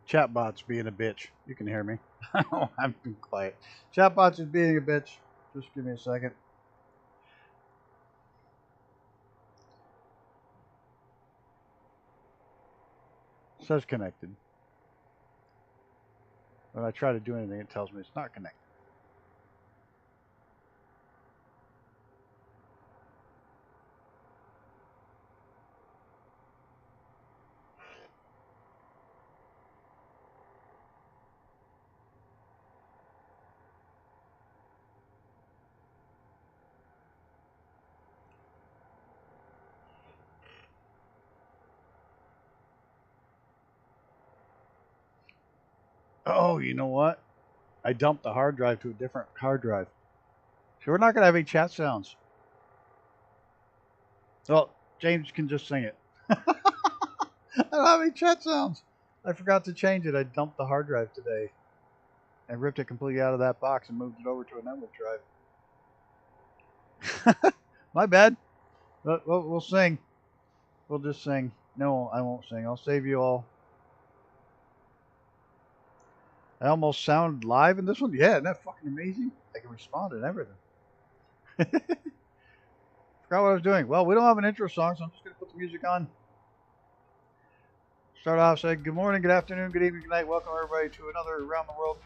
Chatbot's being a bitch. You can hear me. I'm being quiet. Chatbot's is being a bitch. Just give me a second. It says connected. When I try to do anything, it tells me it's not connected. Oh, you know what? I dumped the hard drive to a different hard drive. So we're not going to have any chat sounds. Well, James can just sing it. I don't have any chat sounds. I forgot to change it. I dumped the hard drive today and ripped it completely out of that box and moved it over to a network drive. My bad. But we'll sing. We'll just sing. No, I won't sing. I'll save you all. I almost sound live in this one. Yeah, isn't that fucking amazing? I can respond and everything. Forgot what I was doing. Well, we don't have an intro song, so I'm just going to put the music on. Start off saying good morning, good afternoon, good evening, good night. Welcome everybody to another Around the World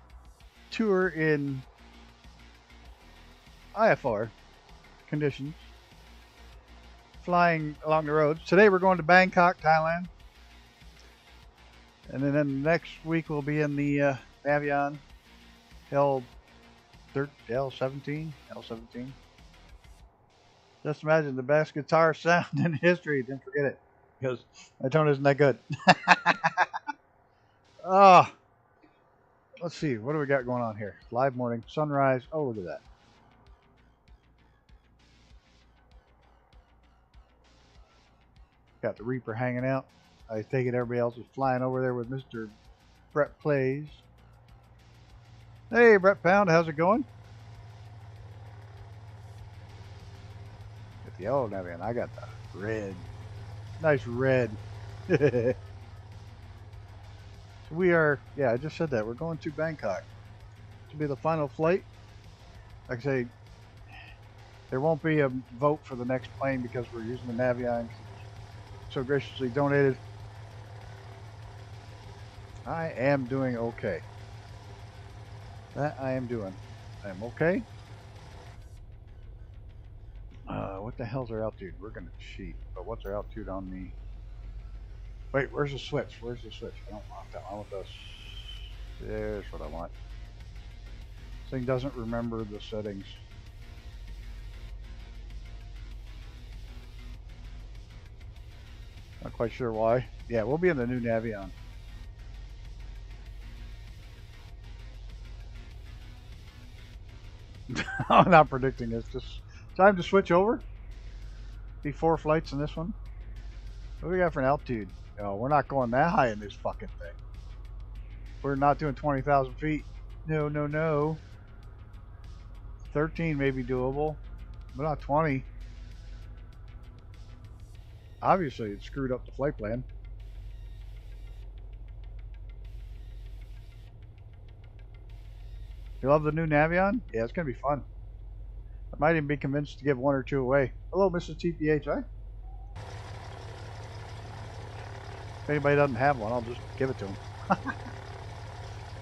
tour in IFR conditions. Flying along the roads. Today we're going to Bangkok, Thailand. And then next week we'll be in the Navion L17. Just imagine the best guitar sound in history. Don't forget it, because my tone isn't that good. Let's see. What do we got going on here? Live morning, sunrise. Oh, look at that. Got the Reaper hanging out. I take it everybody else is flying over there with Mr. Brett Plays. Hey, Brett Pound, how's it going? Get the yellow Navion. I got the red. Nice red. So we are, yeah, I just said that. We're going to Bangkok. This will be the final flight. Like I say, there won't be a vote for the next plane because we're using the Navion. So graciously donated. I am doing okay. That I am doing. I am okay. What the hell's our altitude? We're gonna cheat. But what's our altitude on the? Wait, where's the switch? Where's the switch? I don't want that. I want this. There's what I want. This thing doesn't remember the settings. Not quite sure why. Yeah, we'll be in the new Navion. I'm not predicting this. Just time to switch over. Be 4 flights in this one. What do we got for an altitude? Oh, we're not going that high in this fucking thing. We're not doing 20,000 feet. No, no, no. 13 may be doable, but not 20. Obviously, it screwed up the flight plan. You love the new Navion? Yeah, it's going to be fun. I might even be convinced to give 1 or 2 away. Hello, Mr. TPH. If anybody doesn't have one, I'll just give it to them.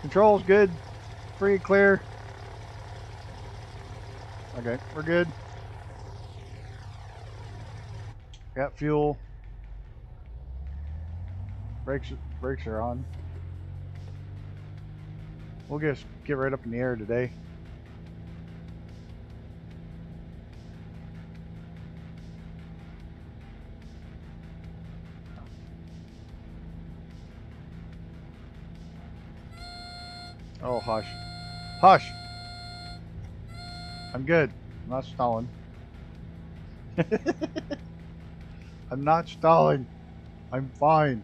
Control's good. Free and clear. Okay, we're good. Got fuel. Brakes are on. We'll just get right up in the air today. Oh, hush. Hush! I'm good. I'm not stalling. I'm not stalling. I'm fine.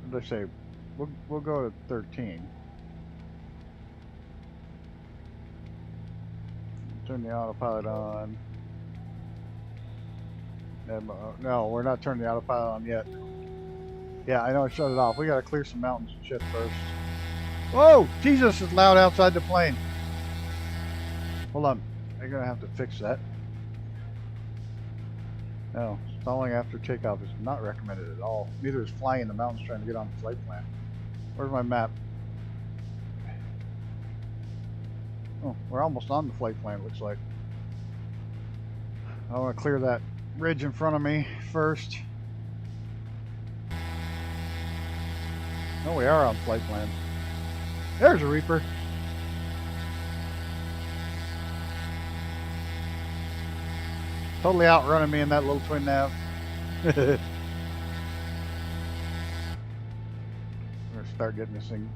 What did I say? We'll go to 13. Turn the autopilot on. No, we're not turning the autopilot on yet. Yeah, I know I shut it off. We gotta clear some mountains and shit first. Whoa! Jesus, it's loud outside the plane. Hold on. I'm gonna have to fix that. No, stalling after takeoff is not recommended at all. Neither is flying in the mountains trying to get on the flight plan. Where's my map? Oh, we're almost on the flight plan, it looks like. I want to clear that ridge in front of me first. Oh, we are on flight plan. There's a Reaper. Totally outrunning me in that little twin nav. We're gonna start getting this thing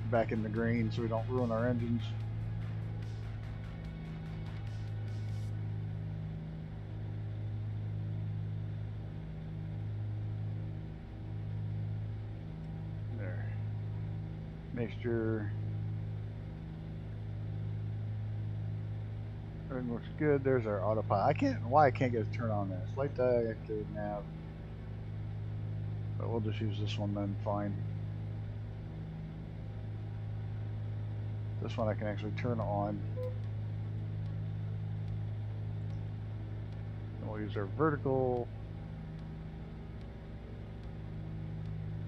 back in the green so we don't ruin our engines. There. Mixture. Everything looks good. There's our autopilot. Why I can't get it turned on there. Flight active nav. But we'll just use this one then, fine. This one I can actually turn on. And we'll use our vertical.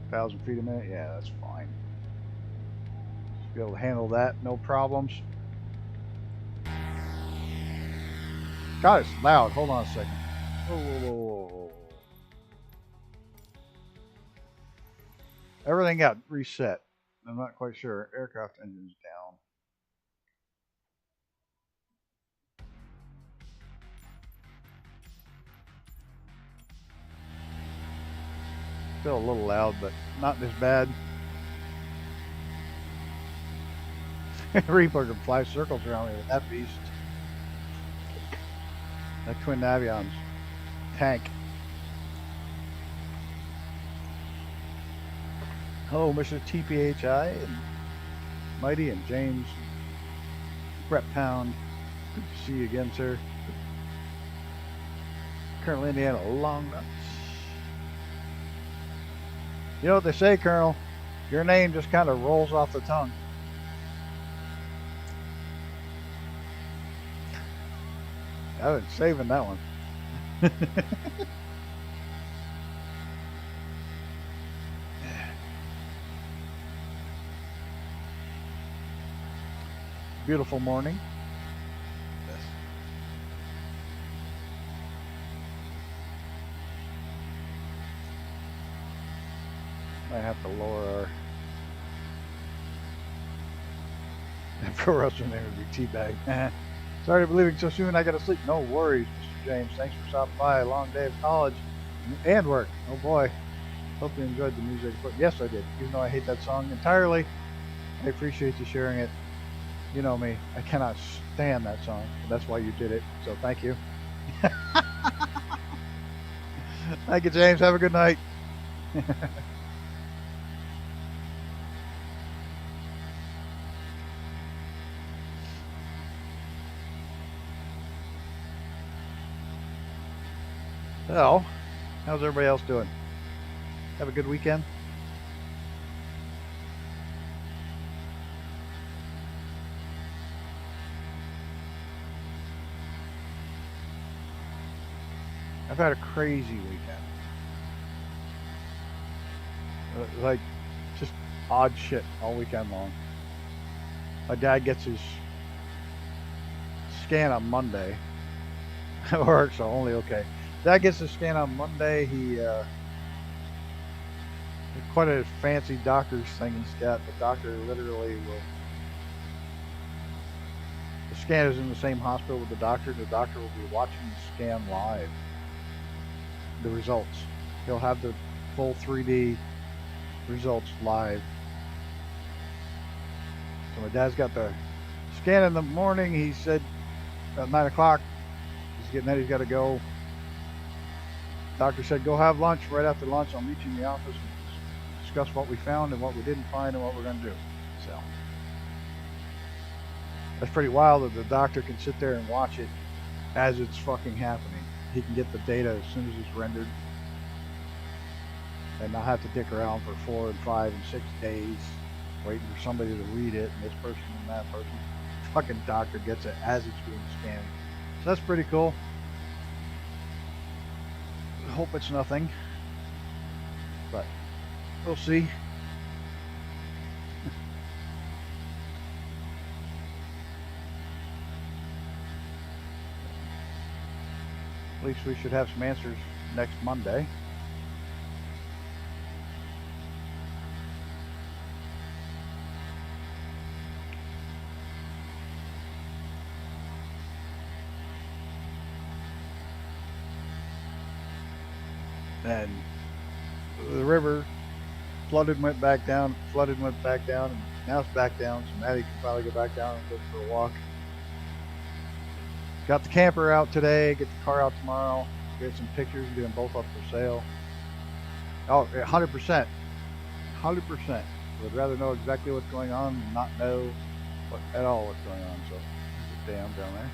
1,000 feet a minute. Yeah, that's fine. Should be able to handle that, no problems. God, it's loud. Hold on a second. Whoa, whoa, whoa, whoa, whoa. Everything got reset. I'm not quite sure. Aircraft engines down. Still a little loud, but not this bad. Reaper can fly circles around me with that beast. That twin Navion's tank. Hello, Mr. TPHI and Mighty and James. Brett Pound. Good to see you again, sir. Colonel Indiana Long Nuts. You know what they say, Colonel? Your name just kind of rolls off the tongue. I've been saving that one. Beautiful morning. Yes. Might have to lower our pro wrestling name would be Teabag. Sorry to be leaving so soon. I gotta sleep. No worries, Mr. James. Thanks for stopping by. A long day of college and work. Oh boy. Hope you enjoyed the music. But yes, I did. Even though I hate that song entirely, I appreciate you sharing it. You know me. I cannot stand that song. That's why you did it. So thank you. Thank you, James. Have a good night. So, how's everybody else doing? Have a good weekend? I've had a crazy weekend. Like, just odd shit all weekend long. My dad gets his scan on Monday. It works, so only okay. Dad gets his scan on Monday. He quite a fancy doctor's thing he's got. The doctor literally will. The scan is in the same hospital with the doctor. The doctor will be watching the scan live. The results. He'll have the full 3D results live. So my dad's got the scan in the morning. He said at 9 o'clock. He's getting that. He's got to go. Doctor said, go have lunch. Right after lunch, I'll meet you in the office and discuss what we found and what we didn't find and what we're going to do. So that's pretty wild that the doctor can sit there and watch it as it's fucking happening. he can get the data as soon as it's rendered, and not have to dick around for 4 and 5 and 6 days waiting for somebody to read it, and this person and that person. Fucking doctor gets it as it's being scanned. So that's pretty cool. I hope it's nothing, but we'll see. At least we should have some answers next Monday. And the river flooded, went back down, flooded, went back down, and now it's back down, so Maddie can finally go back down and go for a walk. Got the camper out today, get the car out tomorrow, get some pictures, doing both up for sale. Oh, 100%. 100%. Would rather know exactly what's going on than not know at all what's going on. So there's a dam down there.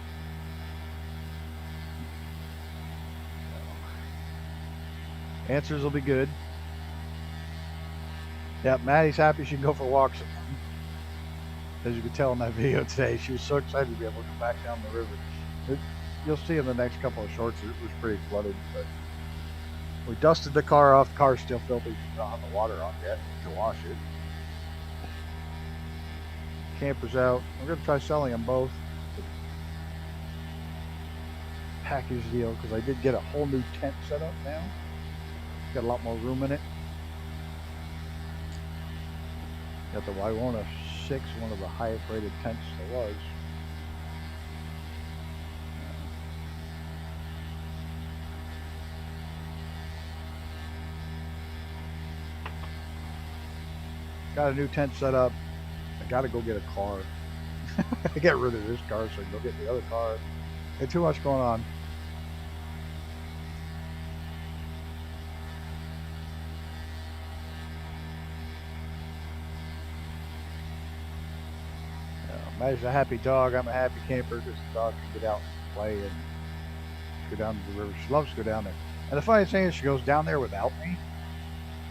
Answers will be good. Yeah, Maddie's happy she can go for walks. As you can tell in that video today, she was so excited to be able to come back down the river. You'll see in the next couple of shorts, it was pretty flooded, but we dusted the car off. The car's still filthy. We don't have the water on yet to wash it. Camper's out. We're going to try selling them both. Package deal, because I did get a whole new tent set up now. Got a lot more room in it. Got the Wywona 6, one of the highest rated tents there was. Got a new tent set up. I gotta go get a car. I get rid of this car so I can go get the other car. There's too much going on. Maddie's a happy dog. I'm a happy camper because the dog can get out and play and go down to the river. She loves to go down there. And the funny thing is, she goes down there without me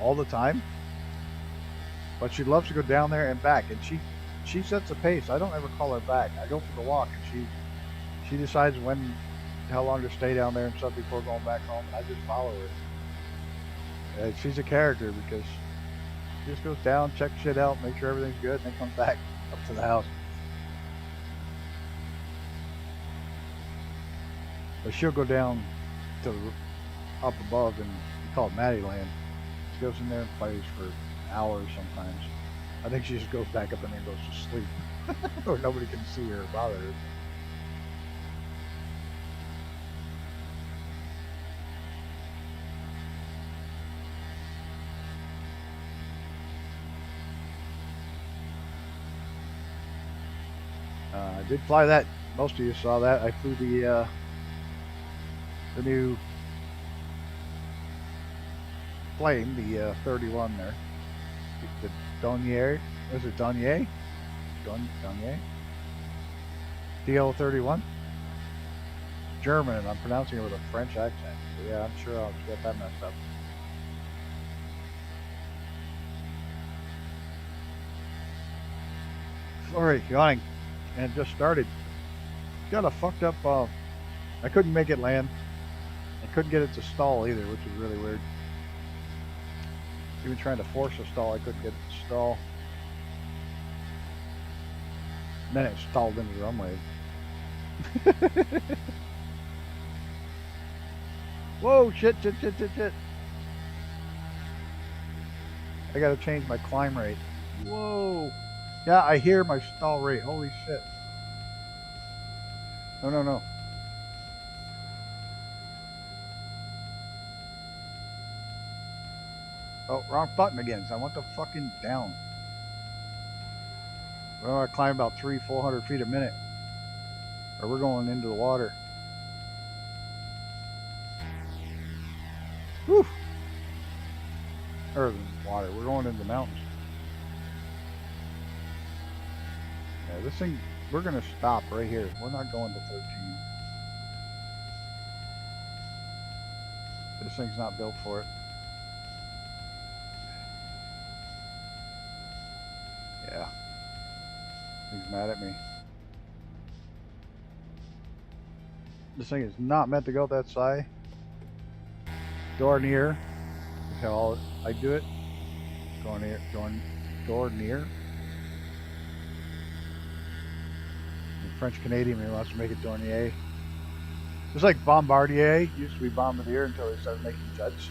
all the time. But she loves to go down there and back. And she sets a pace. I don't ever call her back. I go for the walk, and she decides how long to stay down there and stuff before going back home. And I just follow her. And she's a character because she just goes down, checks shit out, make sure everything's good, and then comes back up to the house. But she'll go down to up above, and we call it Maddie Land. She goes in there and plays for hours sometimes. I think she just goes back up in there and goes to sleep, or nobody can see her or bother her. I did fly that. Most of you saw that. I flew the new plane, the 31 there. The Donier. Was it Donier? Donier? DL31? German, and I'm pronouncing it with a French accent. So yeah, I'm sure I'll get that messed up. Sorry, yawning. And it just started. Got a fucked up, I couldn't make it land. I couldn't get it to stall either, which is really weird. Even trying to force a stall, I couldn't get it to stall. And then it stalled into the runway. Whoa, shit. I gotta change my climb rate. Whoa. Yeah, I hear my stall rate. Holy shit. No. Oh, wrong button again. So I want the fucking down. Well, I climb about 300-400 feet a minute. Or we're going into the water. Whew. Or the water. We're going into the mountains. Yeah, this thing, we're going to stop right here. We're not going to 13. This thing's not built for it. Yeah. He's mad at me. This thing is not meant to go that side. Door near. That's how I do it. Door near. Door near. The French Canadian he wants to make it Dornier. It's like Bombardier. Used to be Bombardier until they started making jets.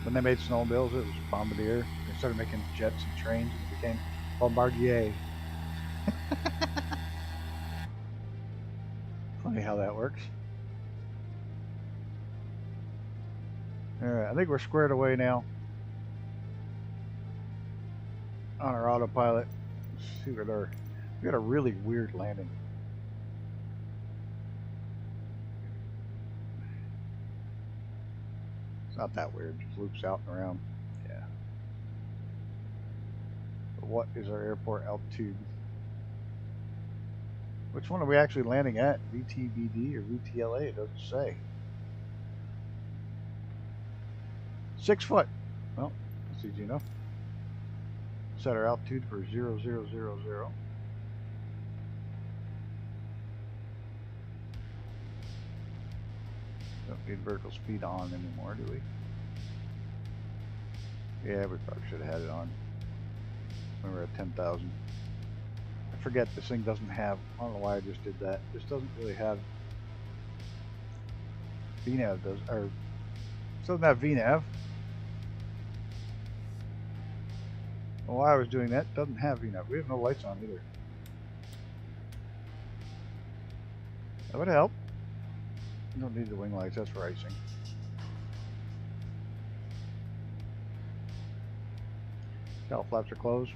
When they made snowmobiles, it was Bombardier. They started making jets and trains, and it became Bombardier. Funny how that works. Alright, I think we're squared away now on our autopilot. Let's see what we got a really weird landing. It's not that weird, just loops out and around. Yeah. But what is our airport altitude? Which one are we actually landing at? VTBD or VTLA? It doesn't say. 6 foot. Well, that's easy enough. Set our altitude for 0000. Don't need vertical speed on anymore, do we? Yeah, we probably should have had it on when we were at 10,000. I forget this thing doesn't have, I don't know why I just did that. This doesn't really have VNAV, does, or it doesn't have VNAV. Well, while I was doing that, doesn't have VNAV. We have no lights on either. That would help. You don't need the wing lights, that's for icing. Tail flaps are closed.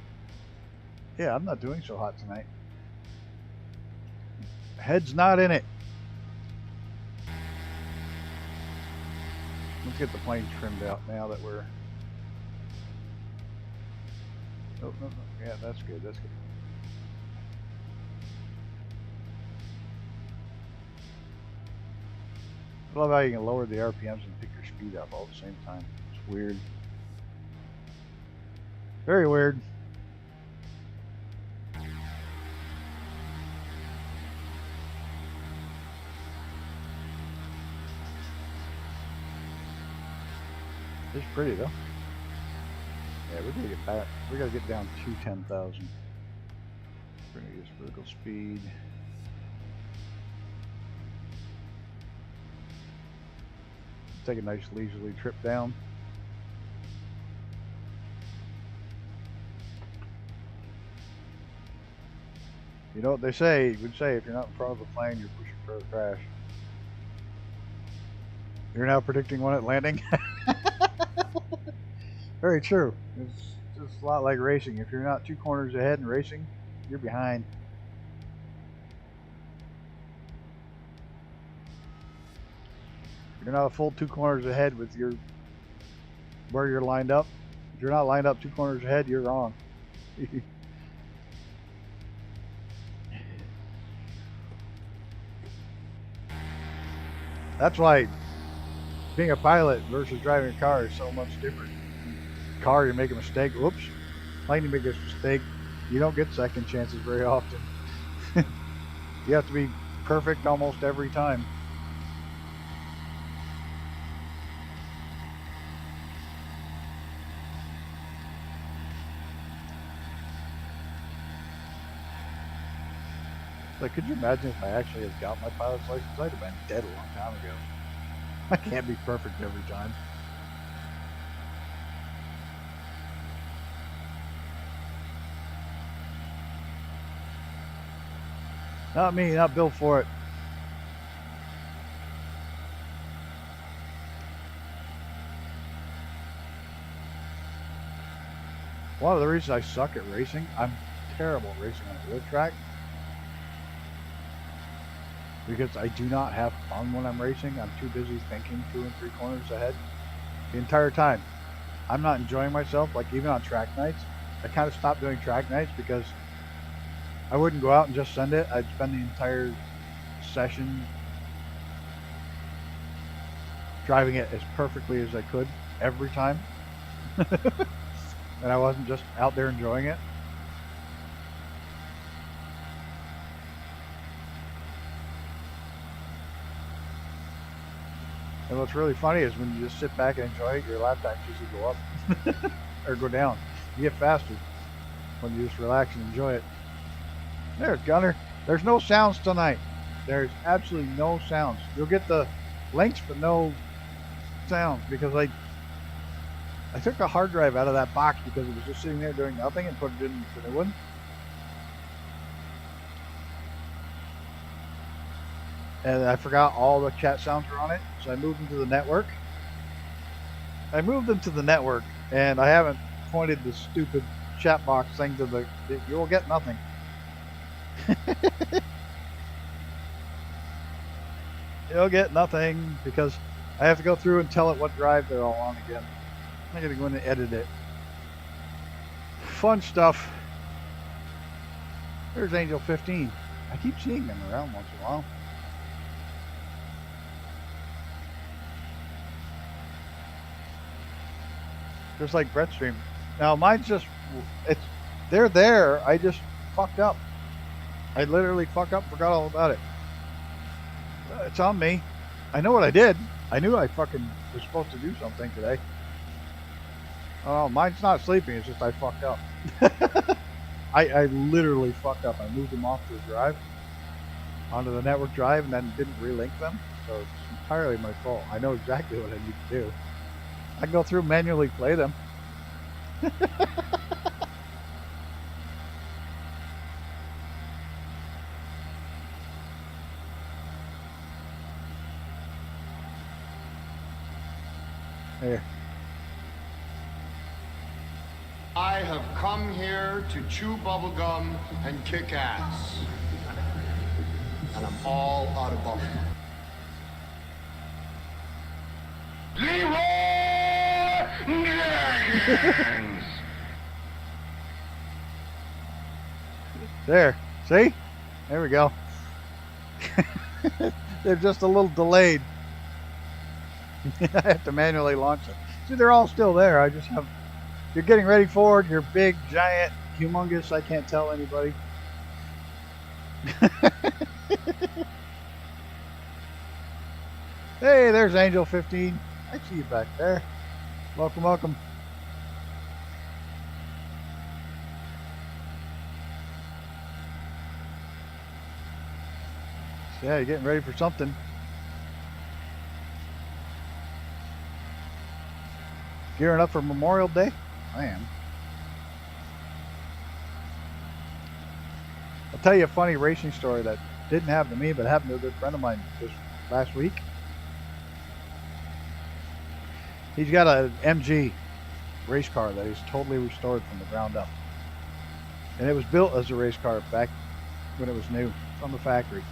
Yeah, I'm not doing so hot tonight. Head's not in it. Let's get the plane trimmed out now that we're... Oh, no. Yeah, that's good, that's good. I love how you can lower the RPMs and pick your speed up all at the same time. It's weird. Very weird. It's pretty though. Yeah, we gotta get back. We gotta get down to 10,000. We're gonna use vertical speed. Take a nice leisurely trip down. You know what they say? Would say if you're not in front of a plane, you're pushing for a crash. You're now predicting one at landing. Very true. It's just a lot like racing. If you're not 2 corners ahead in racing, you're behind. You're not a full 2 corners ahead with your where you're lined up. If you're not lined up 2 corners ahead, you're wrong. That's why being a pilot versus driving a car is so much different. Car, you make a mistake. Whoops. Plane, you make a mistake. You don't get second chances very often. You have to be perfect almost every time. Like, could you imagine if I actually had got my pilot's license? I'd have been dead a long time ago. I can't be perfect every time. Not me, not built for it. One of the reasons I suck at racing, I'm terrible at racing on a wheel track. Because I do not have fun when I'm racing. I'm too busy thinking 2 and 3 corners ahead the entire time. I'm not enjoying myself. Like even on track nights, I kind of stopped doing track nights because I wouldn't go out and just send it. I'd spend the entire session driving it as perfectly as I could every time. And I wasn't just out there enjoying it. And what's really funny is when you just sit back and enjoy it, your lap times usually go up or go down. You get faster when you just relax and enjoy it. There's Gunner. There's no sounds tonight. There's absolutely no sounds. You'll get the links, but no sounds, because I took the hard drive out of that box because it was just sitting there doing nothing and put it in the new one. And I forgot all the chat sounds were on it, so I moved them to the network. And I haven't pointed the stupid chat box thing to the... You'll get nothing. You'll get nothing because I have to go through and tell it what drive they're all on again. I'm going to go in and edit it. Fun stuff. There's Angel 15. I keep seeing them around once in a while. Just like Brett's stream. Now mine's just, they're there. I just fucked up. I literally fucked up, forgot all about it. It's on me. I know what I did. I knew I fucking was supposed to do something today. Oh, mine's not sleeping. It's just I fucked up. I literally fucked up. I moved them off the drive onto the network drive and then didn't relink them. So it's entirely my fault. I know exactly what I need to do. I can go through and manually play them. Here. I have come here to chew bubblegum and kick ass. And I'm all out of bubblegum. There, see? There we go. They're just a little delayed. I have to manually launch them. See, they're all still there. I just have... You're getting ready for it. You're big, giant, humongous. I can't tell anybody. Hey, there's Angel 15. I see you back there. Welcome, welcome. So yeah, you're getting ready for something. Gearing up for Memorial Day? I am. I'll tell you a funny racing story that didn't happen to me, but happened to a good friend of mine this last week. He's got an MG race car that he's totally restored from the ground up. And it was built as a race car back when it was new from the factory.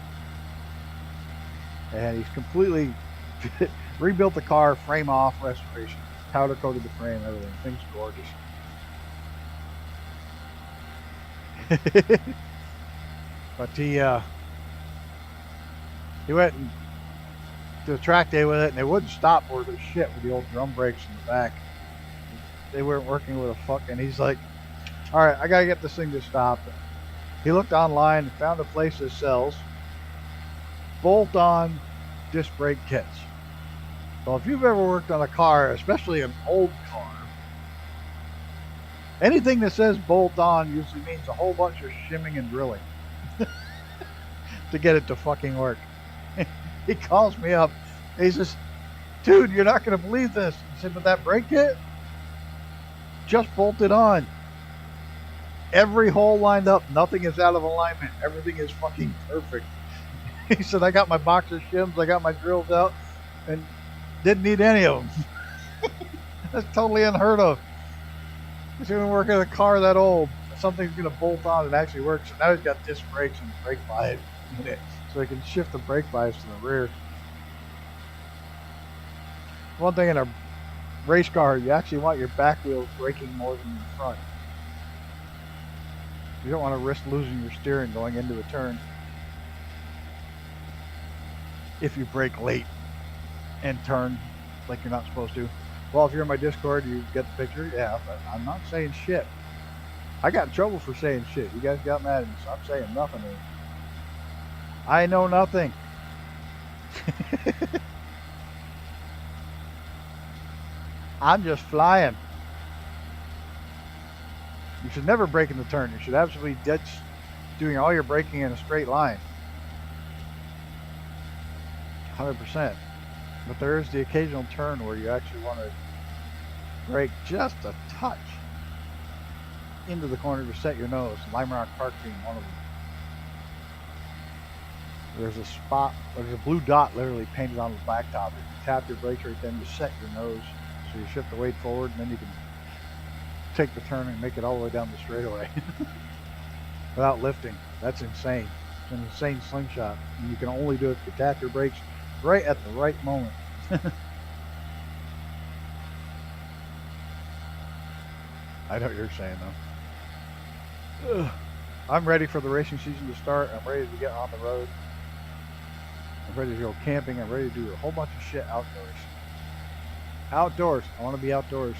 And he's completely rebuilt the car, frame off, restoration. Powder coated the frame, everything. Thing's gorgeous. But he went and to a track day with it, and they wouldn't stop worth of shit with the old drum brakes in the back. They weren't working with a fuck, and he's like, all right, I gotta get this thing to stop. He looked online and found a place that sells bolt-on disc brake kits. Well, if you've ever worked on a car, especially an old car, anything that says bolt-on usually means a whole bunch of shimming and drilling to get it to fucking work. He calls me up. He says, dude, you're not going to believe this. I said, but that brake kit just bolted on. Every hole lined up. Nothing is out of alignment. Everything is fucking perfect. He said, I got my box of shims. I got my drills out and didn't need any of them. That's totally unheard of. He's going to work in a car that old. Something's going to bolt on and actually work. So now he's got disc brakes and brake bias in it. So he can shift the brake bias to the rear. One thing in a race car, you actually want your back wheels braking more than your front. You don't want to risk losing your steering going into a turn if you brake late and turn like you're not supposed to. Well, if you're in my Discord, you get the picture. Yeah, but I'm not saying shit. I got in trouble for saying shit. You guys got mad at me, so I'm saying nothing. I know nothing. I'm just flying. You should never brake in the turn. You should absolutely ditch doing all your braking in a straight line. 100%. But there is the occasional turn where you actually want to brake just a touch into the corner to set your nose. Lime Rock Park being one of them. There's a spot, there's a blue dot literally painted on the blacktop. If you tap your brakes right then, you set your nose. So you shift the weight forward and then you can take the turn and make it all the way down the straightaway without lifting. That's insane. It's an insane slingshot. And you can only do it if you tap your brakes right at the right moment. I know what you're saying though. Ugh. I'm ready for the racing season to start. I'm ready to get on the road. I'm ready to go camping. I'm ready to do a whole bunch of shit outdoors. Outdoors. I want to be outdoors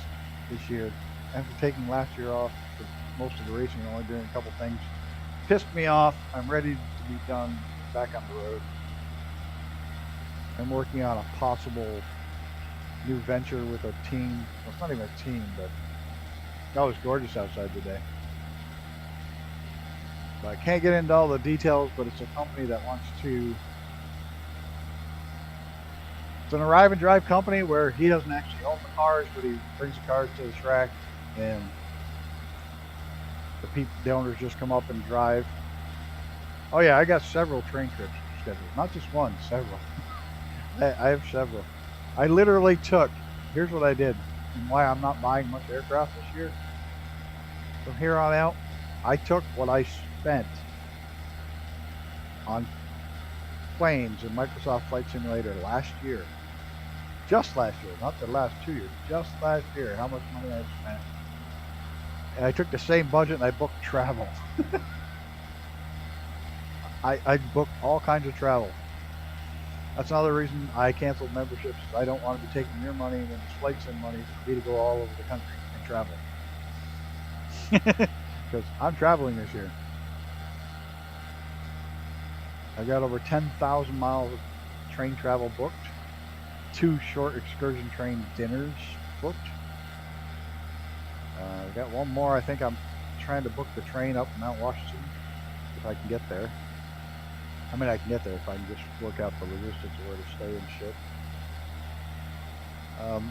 this year. After taking last year off for most of the racing, only doing a couple things, pissed me off. I'm ready to be done, back on the road. I'm working on a possible new venture with a team. Well, it's not even a team, but that was gorgeous outside today. But I can't get into all the details, but it's a company that wants to... It's an arrive and drive company where he doesn't actually own the cars, but he brings the cars to the track, and the owners just come up and drive. Oh yeah, I got several train trips scheduled. Not just one, several. I have several. I literally took, here's what I did, and why I'm not buying much aircraft this year. From here on out, I took what I spent on planes and Microsoft Flight Simulator last year. Just last year, not the last 2 years. Just last year, how much money I spent. And I took the same budget and I booked travel. I booked all kinds of travel. That's another reason I canceled memberships. I don't want to be taking your money and it's flight sim money for me to go all over the country and travel. Because I'm traveling this year. I got over 10,000 miles of train travel booked. 2 short excursion train dinners booked. I got one more. I think I'm trying to book the train up Mount Washington if I can get there. I mean, I can get there if I can just work out the logistics of where to stay and shit.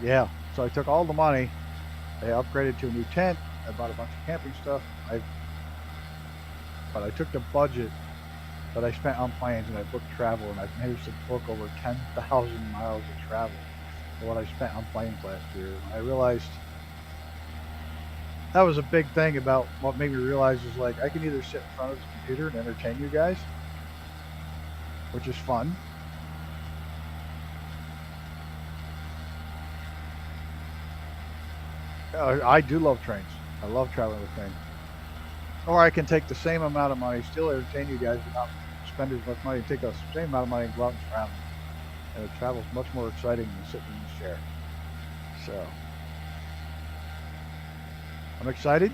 Yeah, so I took all the money. I upgraded to a new tent. I bought a bunch of camping stuff. But I took the budget that I spent on planes and I booked travel, and I've managed to book over 10,000 miles of travel for what I spent on planes last year. And I realized that was a big thing about what made me realize is like I can either sit in front of the computer and entertain you guys, which is fun. I do love trains. I love traveling with trains. Or I can take the same amount of money, still entertain you guys, but not spend as much money, take the same amount of money and go out and travel. And the travel's much more exciting than sitting in this chair. So, I'm excited.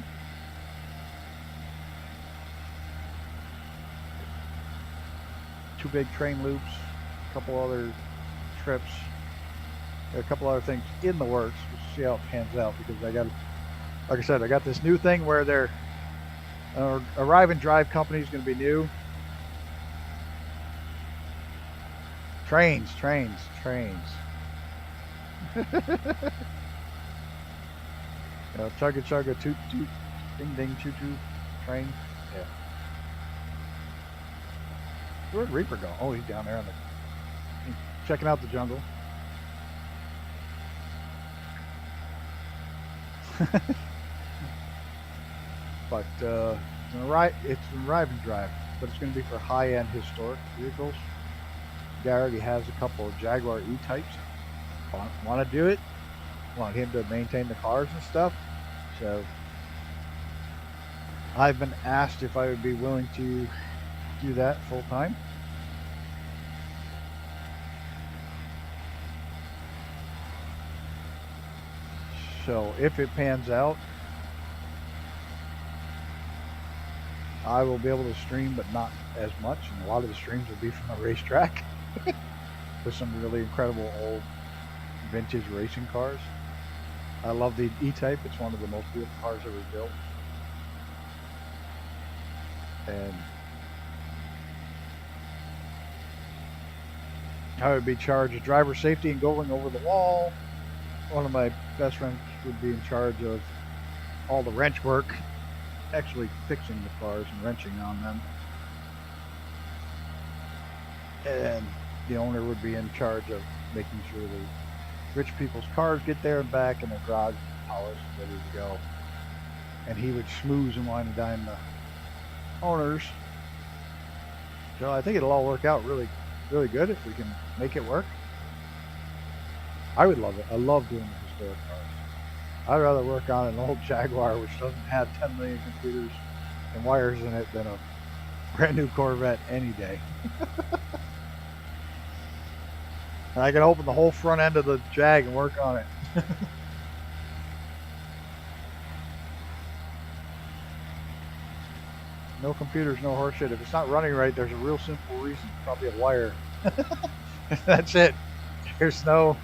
Two big train loops, a couple other trips, a couple other things in the works. We'll see how it pans out because I got, like I said, I got this new thing where they're arrive and drive company is going to be new. Trains. Chugga chugga toot toot, ding ding choo choo, train. Yeah. Where'd Reaper go? Oh, he's down there on the, checking out the jungle. But it's an arrive and drive, but it's going to be for high-end historic vehicles. The guy already has a couple of Jaguar E-types. Want to do it? Want him to maintain the cars and stuff. So I've been asked if I would be willing to do that full time. So if it pans out, I will be able to stream, but not as much. And a lot of the streams will be from the racetrack with some really incredible old vintage racing cars. I love the E-Type. It's one of the most beautiful cars ever built. And I would be charged of driver safety and going over the wall. One of my best friends would be in charge of all the wrench work, actually fixing the cars and wrenching on them. And the owner would be in charge of making sure the rich people's cars get there and back and their garage polished, ready to go. And he would schmooze and wine and dine the owners. So I think it'll all work out really, really good if we can make it work. I would love it. I love doing the historic cars. I'd rather work on an old Jaguar which doesn't have 10 million computers and wires in it than a brand new Corvette any day. And I can open the whole front end of the Jag and work on it. No computers, no horseshit. If it's not running right, there's a real simple reason. Probably a wire. That's it. There's no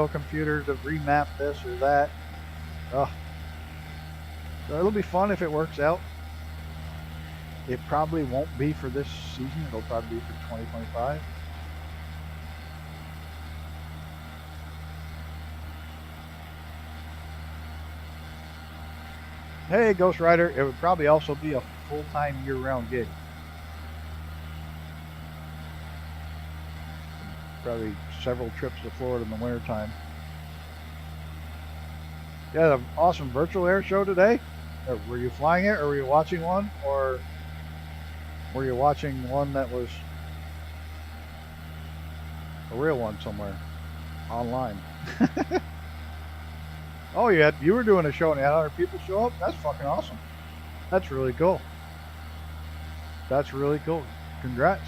computer to remap this or that. Oh. So it'll be fun if it works out. It probably won't be for this season. It'll probably be for 2025. Hey, Ghost Rider, it would probably also be a full-time year-round gig. Probably several trips to Florida in the wintertime. You had an awesome virtual air show today? Or were you flying it, or were you watching one? Or were you watching one that was a real one somewhere online? Oh, you were doing a show and you had 100 people show up? That's fucking awesome. That's really cool. That's really cool. Congrats.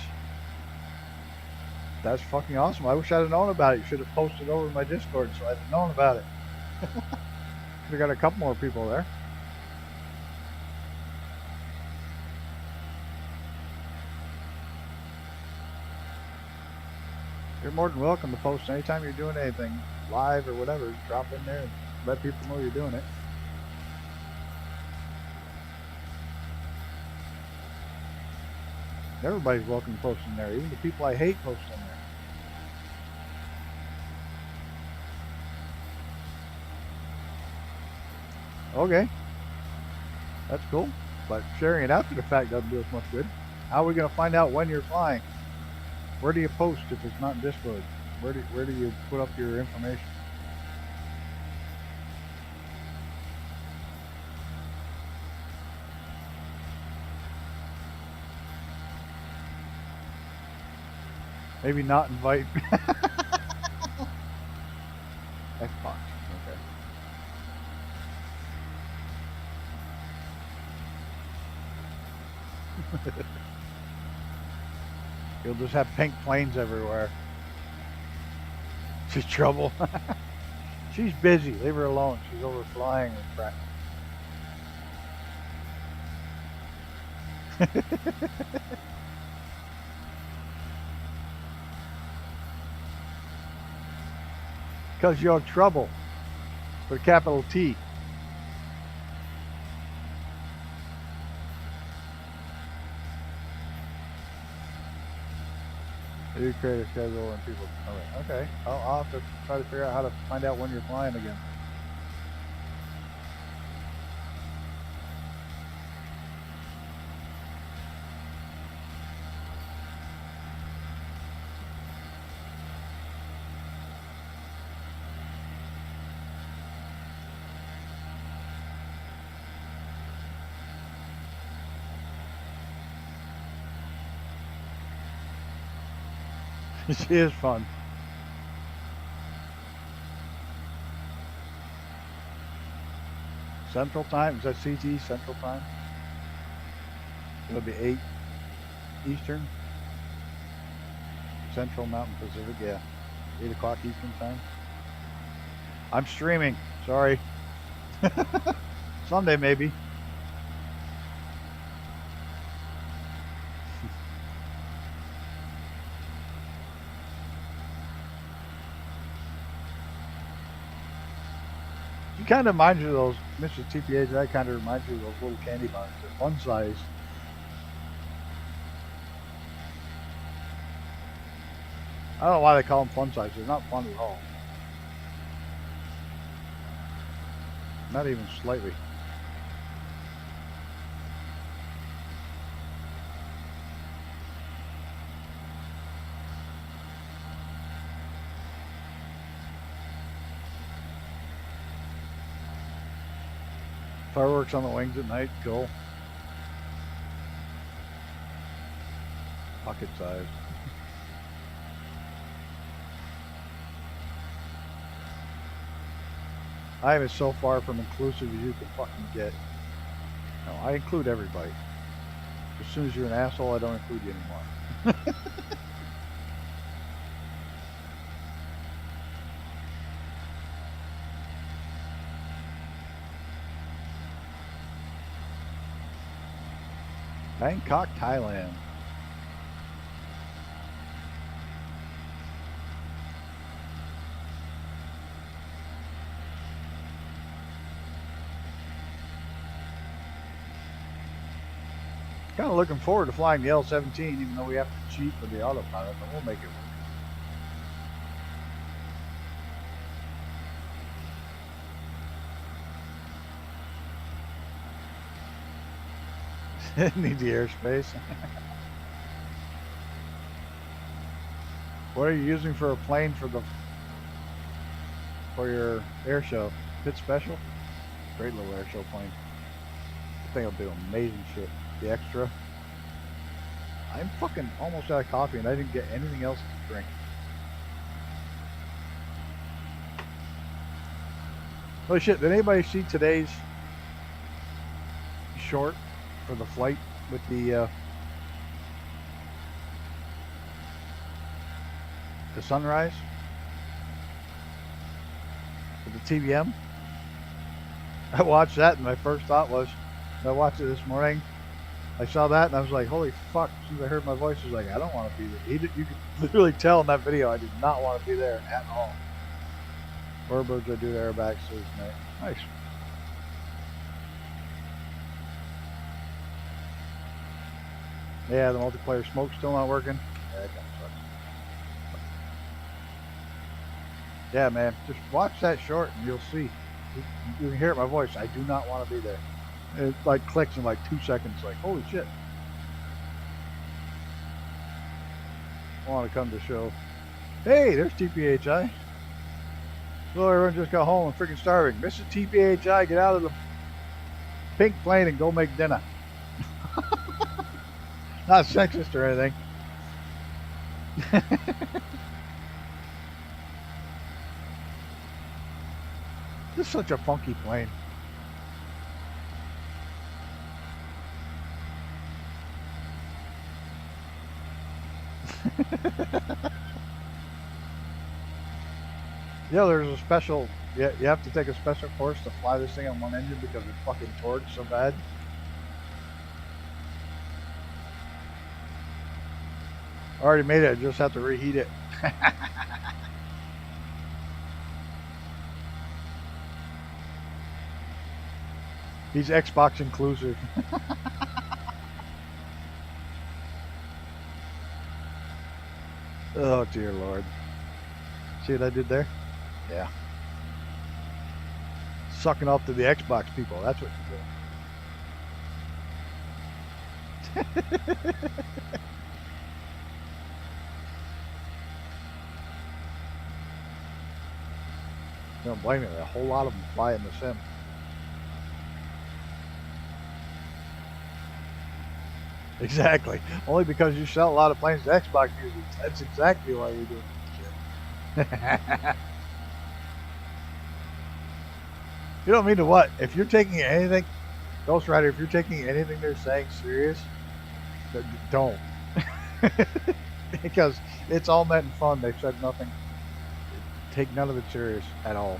That's fucking awesome. I wish I'd have known about it. You should have posted over my Discord so I'd have known about it. Could have got a couple more people there. You're more than welcome to post anytime you're doing anything, live or whatever. Drop in there and let people know you're doing it. Everybody's welcome to post in there. Even the people I hate post in there. Okay. That's cool. But sharing it after the fact doesn't do us much good. How are we going to find out when you're flying? Where do you post if it's not in Discord? Where do you put up your information? Maybe not invite. Xbox. Okay. You'll just have pink planes everywhere. She's trouble. She's busy. Leave her alone. She's over flying and crap. Because you're trouble. With a capital T. You create a schedule and people. Okay. I'll have to try to figure out how to find out when you're flying again. She is fun. Central time? Is that CT Central time? It'll be 8 Eastern. Central Mountain Pacific, yeah. 8 o'clock Eastern time. I'm streaming, Sorry. Someday maybe. You kind of remind you of those, Mr. TPH, that kind of reminds you of those little candy bars. They're fun size. I don't know why they call them fun size. They're not fun at all. Not even slightly. Fireworks on the wings at night, cool. Pocket size. I am as so far from inclusive as you can fucking get. No, I include everybody. As soon as you're an asshole, I don't include you anymore. Bangkok, Thailand. Kind of looking forward to flying the L-17, even though we have to cheat for the autopilot, but we'll make it work. Need the airspace. What are you using for a plane for your air show? Pit Special? Great little air show plane. I think it'll do amazing shit. The extra. I'm fucking almost out of coffee and I didn't get anything else to drink. Holy shit, did anybody see today's short for the flight with the sunrise? With the TBM? I watched that and my first thought was, I watched it this morning. I saw that and I was like, holy fuck. As soon as I heard my voice, I was like, I don't want to be there. You could literally tell in that video I did not want to be there at all. Warbirds, I do the airbags Thursday night. Nice. Yeah, the multiplayer smoke's still not working. Yeah, that kind of sucks. Yeah, man. Just watch that short and you'll see. You can hear it in my voice. I do not want to be there. It like clicks in like 2 seconds. Like, holy shit. I want to come to show. Hey, there's TPHI. So everyone just got home and freaking starving. Mrs. TPHI, get out of the pink plane and go make dinner. Not sexist or anything. This is such a funky plane. Yeah, there's a special. Yeah, you have to take a special course to fly this thing on one engine because it fucking torques so bad. I already made it. I just have to reheat it. He's Xbox inclusive. Oh dear Lord. See what I did there? Yeah. Sucking off to the Xbox people. That's what you're doing. Don't blame me. A whole lot of them fly in the sim. Exactly. Only because you sell a lot of planes to Xbox users. That's exactly why you're doing this shit. You don't mean to what? If you're taking anything, Ghost Rider, if you're taking anything they're saying serious, don't. Because it's all meant in fun. They've said nothing. Take none of it serious at all.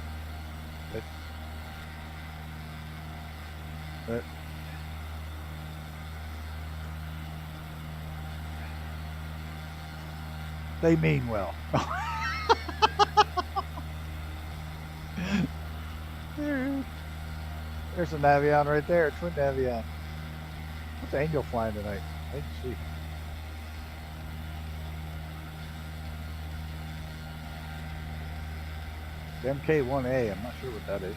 But they mean well. There's a Navion right there, twin Navion. What's Angel flying tonight? I didn't see. MK1A, I'm not sure what that is.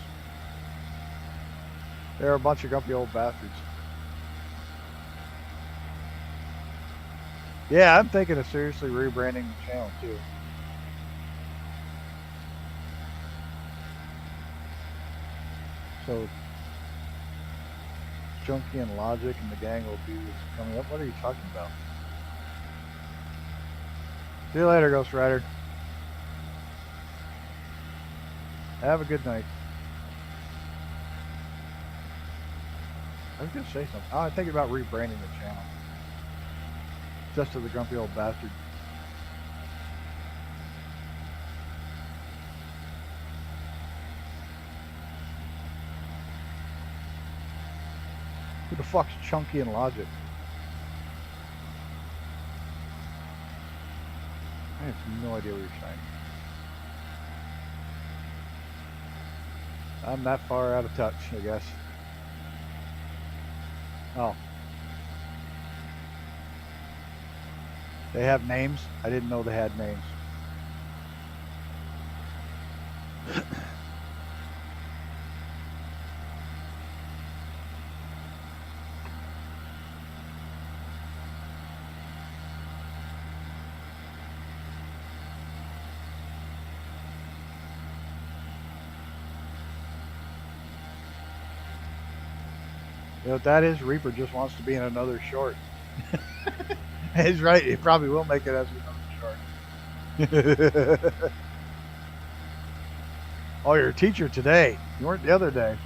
They're a bunch of grumpy old bastards. Yeah, I'm thinking of seriously rebranding the channel too. So, Chunky and Logic and the gang will be coming up. What are you talking about? See you later, Ghost Rider. Have a good night. I was going to say something. Oh, I'm thinking about rebranding the channel. Just to the grumpy old bastard. Who the fuck's Chunky and Logic? I have no idea what you're saying. I'm that far out of touch, I guess. Oh. They have names? I didn't know they had names. You know what that is? Reaper just wants to be in another short. He's right. He probably will make it as another short. Oh, you're a teacher today. You weren't the other day.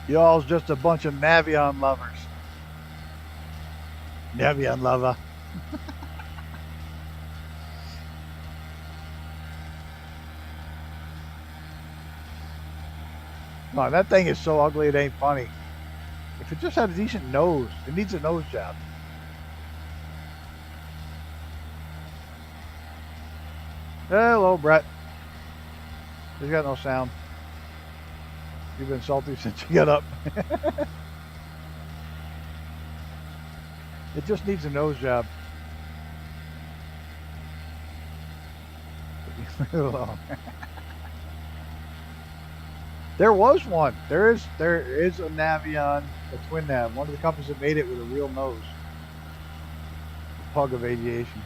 Y'all's just a bunch of Navion lovers. Navion lover. No, that thing is so ugly it ain't funny. If it just had a decent nose, it needs a nose job. Hello, Brett. He's got no sound. You've been salty since you got up. It just needs a nose job. There was one. There is a Navion, a twin nav. One of the companies that made it with a real nose. The Pug of Aviation.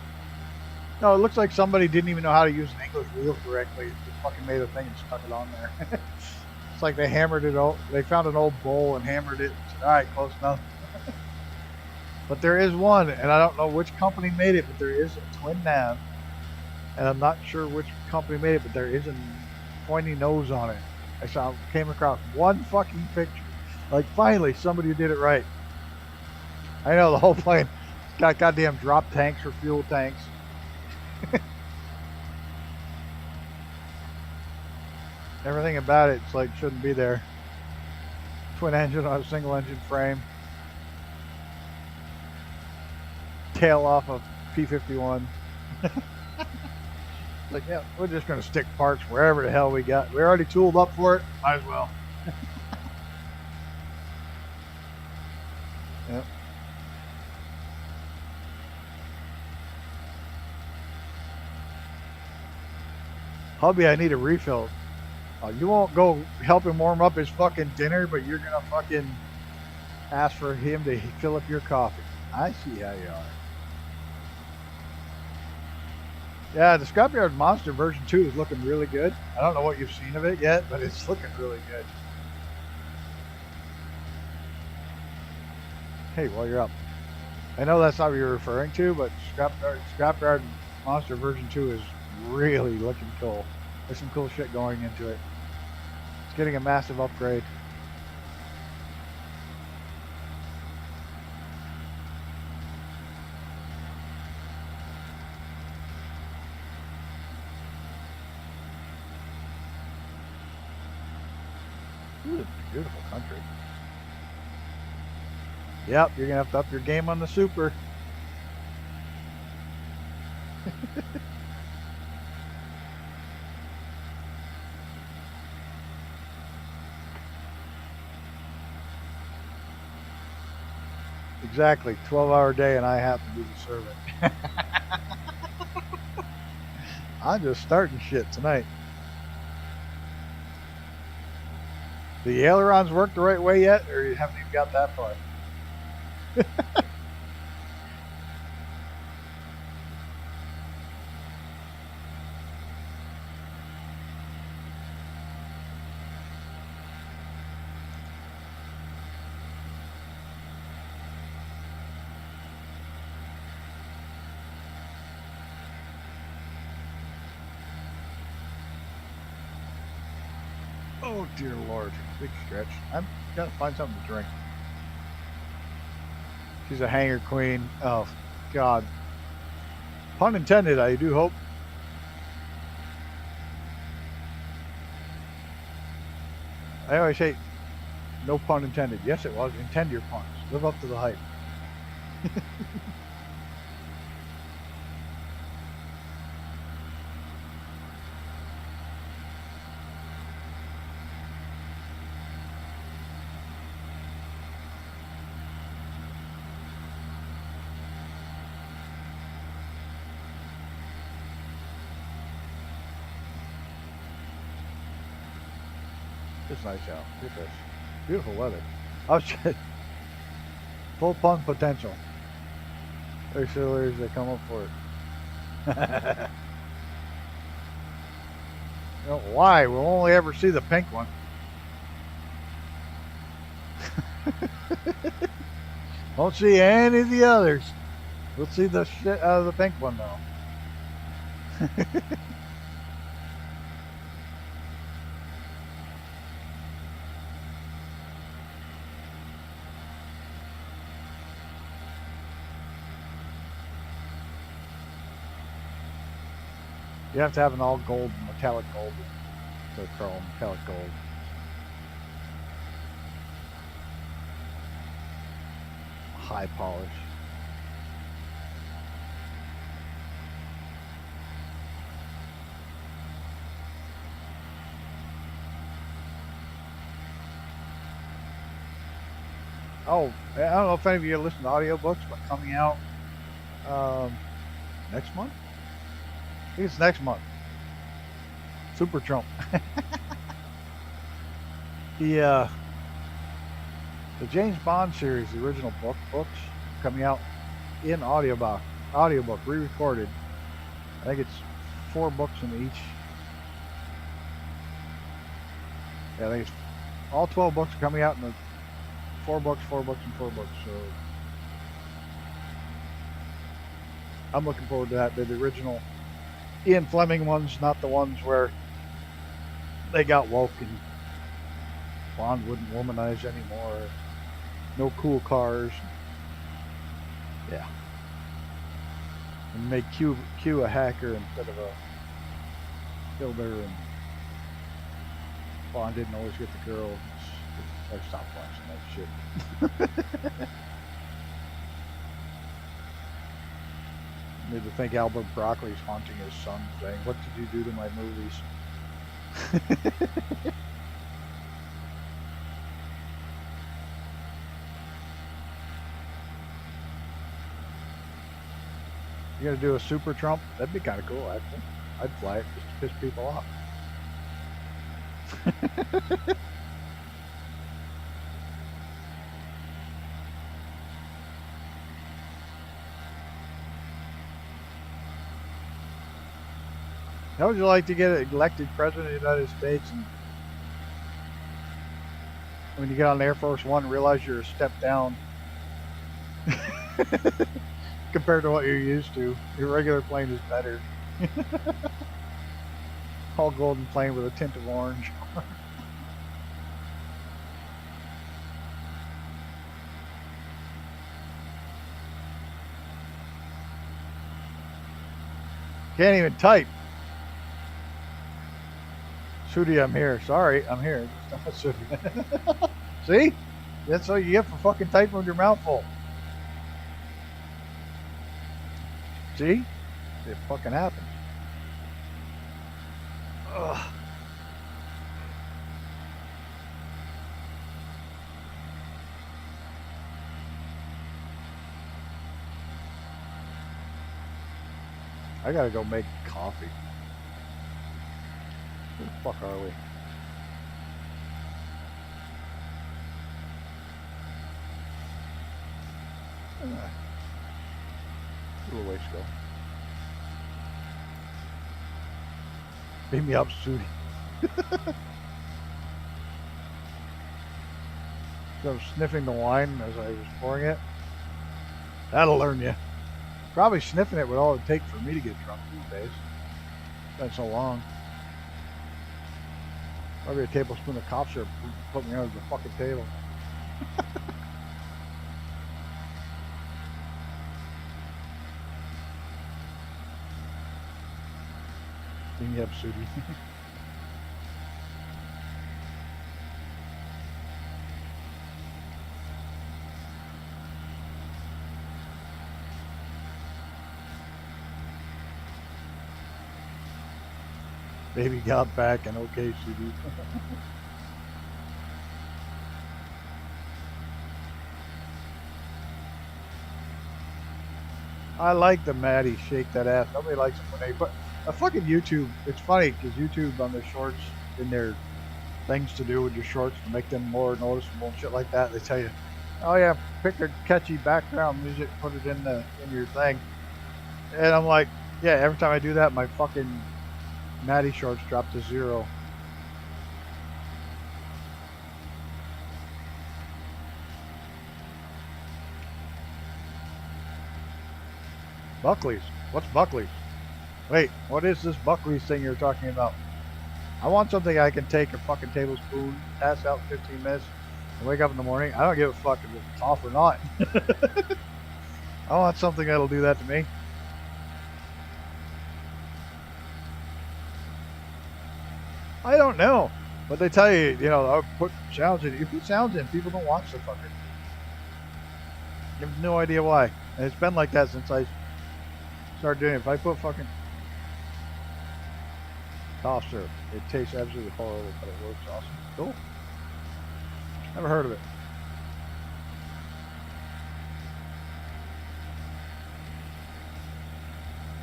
No, it looks like somebody didn't even know how to use an English wheel correctly. It just fucking made a thing and stuck it on there. It's like they hammered it out. They found an old bowl and hammered it and said, all right, close enough. But there is one, and I don't know which company made it, but there is a twin nav. And I'm not sure which company made it, but there is a pointy nose on it. Came across one fucking picture. Like, finally, somebody did it right. I know the whole plane got goddamn drop tanks or fuel tanks. Everything about it's like shouldn't be there. Twin engine on a single engine frame. Tail off of P-51. Like, yeah, we're just going to stick parts wherever the hell we got. We're already tooled up for it. Might as well. Yep. Hubby, I need a refill. You won't go help him warm up his fucking dinner, but you're going to fucking ask for him to fill up your coffee. I see how you are. Yeah, the Scrapyard Monster version 2 is looking really good. I don't know what you've seen of it yet, but it's looking really good. Hey, while you're up. I know that's not what you're referring to, but Scrapyard Monster version 2 is really looking cool. There's some cool shit going into it. It's getting a massive upgrade. Ooh, beautiful country. Yep, you're gonna have to up your game on the super. Exactly, 12-hour day, and I have to be the servant. I'm just starting shit tonight. The ailerons work the right way yet, or you haven't even got that far? Oh dear Lord, big stretch. I'm gotta find something to drink. She's a hanger queen. Oh God. Pun intended, I do hope. I always say, no pun intended. Yes, it was. Intend your puns. Live up to the hype. It's nice out. Look at this. Beautiful weather. Oh shit. Full pun potential. There's sailors that come up for it. You know, why? We'll only ever see the pink one. Won't see any of the others. We'll see the shit out of the pink one though. You have to have an all gold, metallic gold to chrome, metallic gold. High polish. Oh, I don't know if any of you listen to audiobooks, but coming out next month? I think it's next month. Super Trump. The James Bond series, the original books, coming out in audiobook, re-recorded. I think it's 4 books in each. Yeah, I think it's all 12 books are coming out in the 4 books, 4 books, and 4 books. So I'm looking forward to that. They're the original Ian Fleming ones, not the ones where they got woke and Bond wouldn't womanize anymore. No cool cars. Yeah. And make Q a hacker instead of a builder, and Bond didn't always get the girl. I stopped watching that shit. Made me think Albert Broccoli's haunting his son, saying, "What did you do to my movies?" You're gonna do a Super Trump? That'd be kind of cool, actually. I'd fly it just to piss people off. How would you like to get elected president of the United States, and when you get on Air Force One, realize you're a step down compared to what you're used to? Your regular plane is better. All golden plane with a tint of orange. Can't even type. Sudi, I'm here. Sorry, I'm here. See? That's all you get for fucking typing with your mouth full. See? It fucking happens. Ugh. I gotta go make coffee. Where the fuck are we? A little ways to go. Beat me up, Sudi. So I'm sniffing the wine as I was pouring it. That'll learn you. Probably sniffing it would all it take for me to get drunk these days. It's been so long. Probably a tablespoon of cough syrup put me under the fucking table. Beat me up, Sudi. Baby got back and okay, Sudi. I like the Maddie shake that ass. Nobody likes it when they put a fucking YouTube. It's funny because YouTube on their shorts, in their things to do with your shorts to make them more noticeable and shit like that, they tell you, oh yeah, pick a catchy background music, put it in your thing. And I'm like, yeah, every time I do that, my fucking Maddie shorts drop to 0. Buckley's? What's Buckley's? Wait, what is this Buckley's thing you're talking about? I want something I can take a fucking tablespoon, pass out in 15 minutes, and wake up in the morning. I don't give a fuck if it's cough or not. I want something that'll do that to me. I don't know. But they tell you, you know, I'll put sounds in. You put sounds in, people don't watch the fucker. You have no idea why. And it's been like that since I started doing it. If I put fucking cough syrup, it tastes absolutely horrible, but it works awesome. Cool. Never heard of it.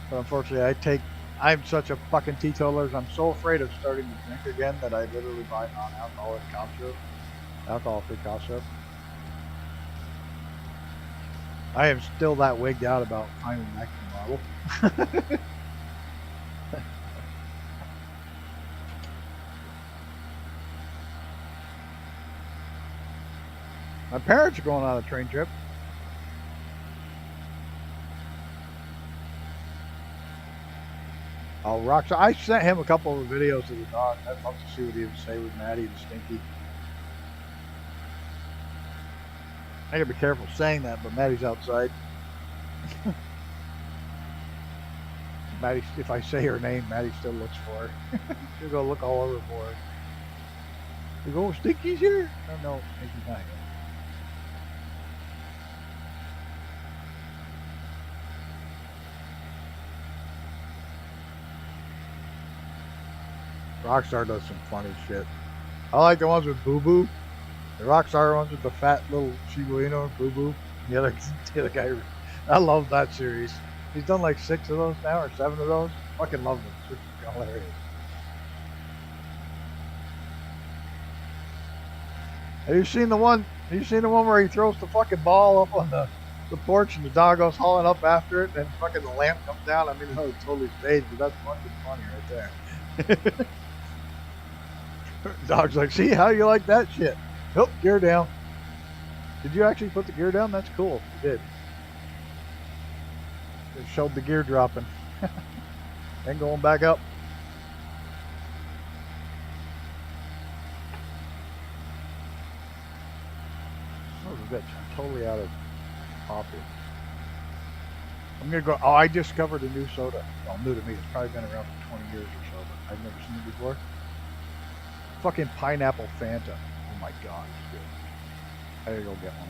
But unfortunately, I'm such a fucking teetotaler. I'm so afraid of starting to drink again that I literally buy non-alcoholic cough syrup, alcohol-free cough syrup. I am still that wigged out about finding that model. My parents are going on a train trip. Oh, Rockstar. I sent him a couple of videos of the dog. I'd love to see what he would say with Maddie and Stinky. I gotta be careful saying that, but Maddie's outside. Maddie, if I say her name, Maddie still looks for her. She'll go look all over for her. You go, Stinky's here? Oh, no, Stinky's not here. Rockstar does some funny shit. I like the ones with Boo Boo. The Rockstar ones with the fat little Shibuino, Boo Boo. The other guy. I love that series. He's done like 6 of those now, or 7 of those. Fucking love them. It's hilarious. Have you seen the one where he throws the fucking ball up on the porch and the dog goes hauling up after it and fucking the lamp comes down? I mean, it's totally staged, but that's fucking funny right there. Dog's like, see how you like that shit? Nope, gear down. Did you actually put the gear down? That's cool. You did. It showed the gear dropping. And going back up. Son of a bitch, I'm totally out of coffee. I'm gonna go. Oh, I discovered a new soda. Well, new to me. It's probably been around for 20 years or so, but I've never seen it before. Fucking pineapple Fanta. Oh my god, it's good. I gotta go get one.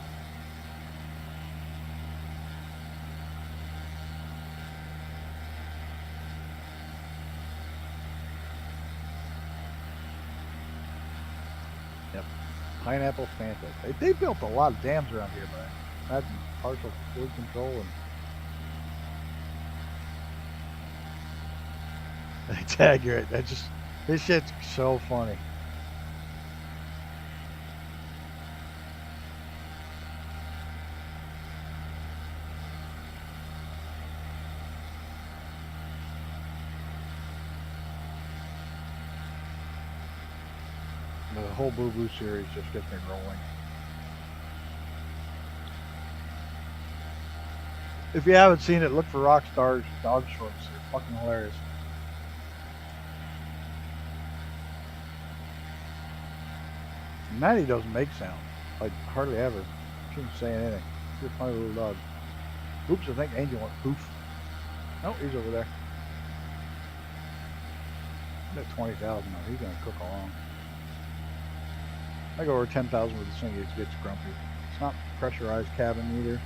Yep, pineapple Fanta. They built a lot of dams around here, but I imagine partial flood control and it's accurate. This shit's so funny. The whole Boo Boo series just gets me rolling. If you haven't seen it, look for Rockstar's dog shorts. They're fucking hilarious. Maddie doesn't make sound. Like, hardly ever. She doesn't say anything. She's a funny little dog. Oops, I think Angel went poof. No, he's over there. I'm at 20,000 now. He's gonna cook along. I go over 10,000 with this thing, it gets grumpy. It's not pressurized cabin either.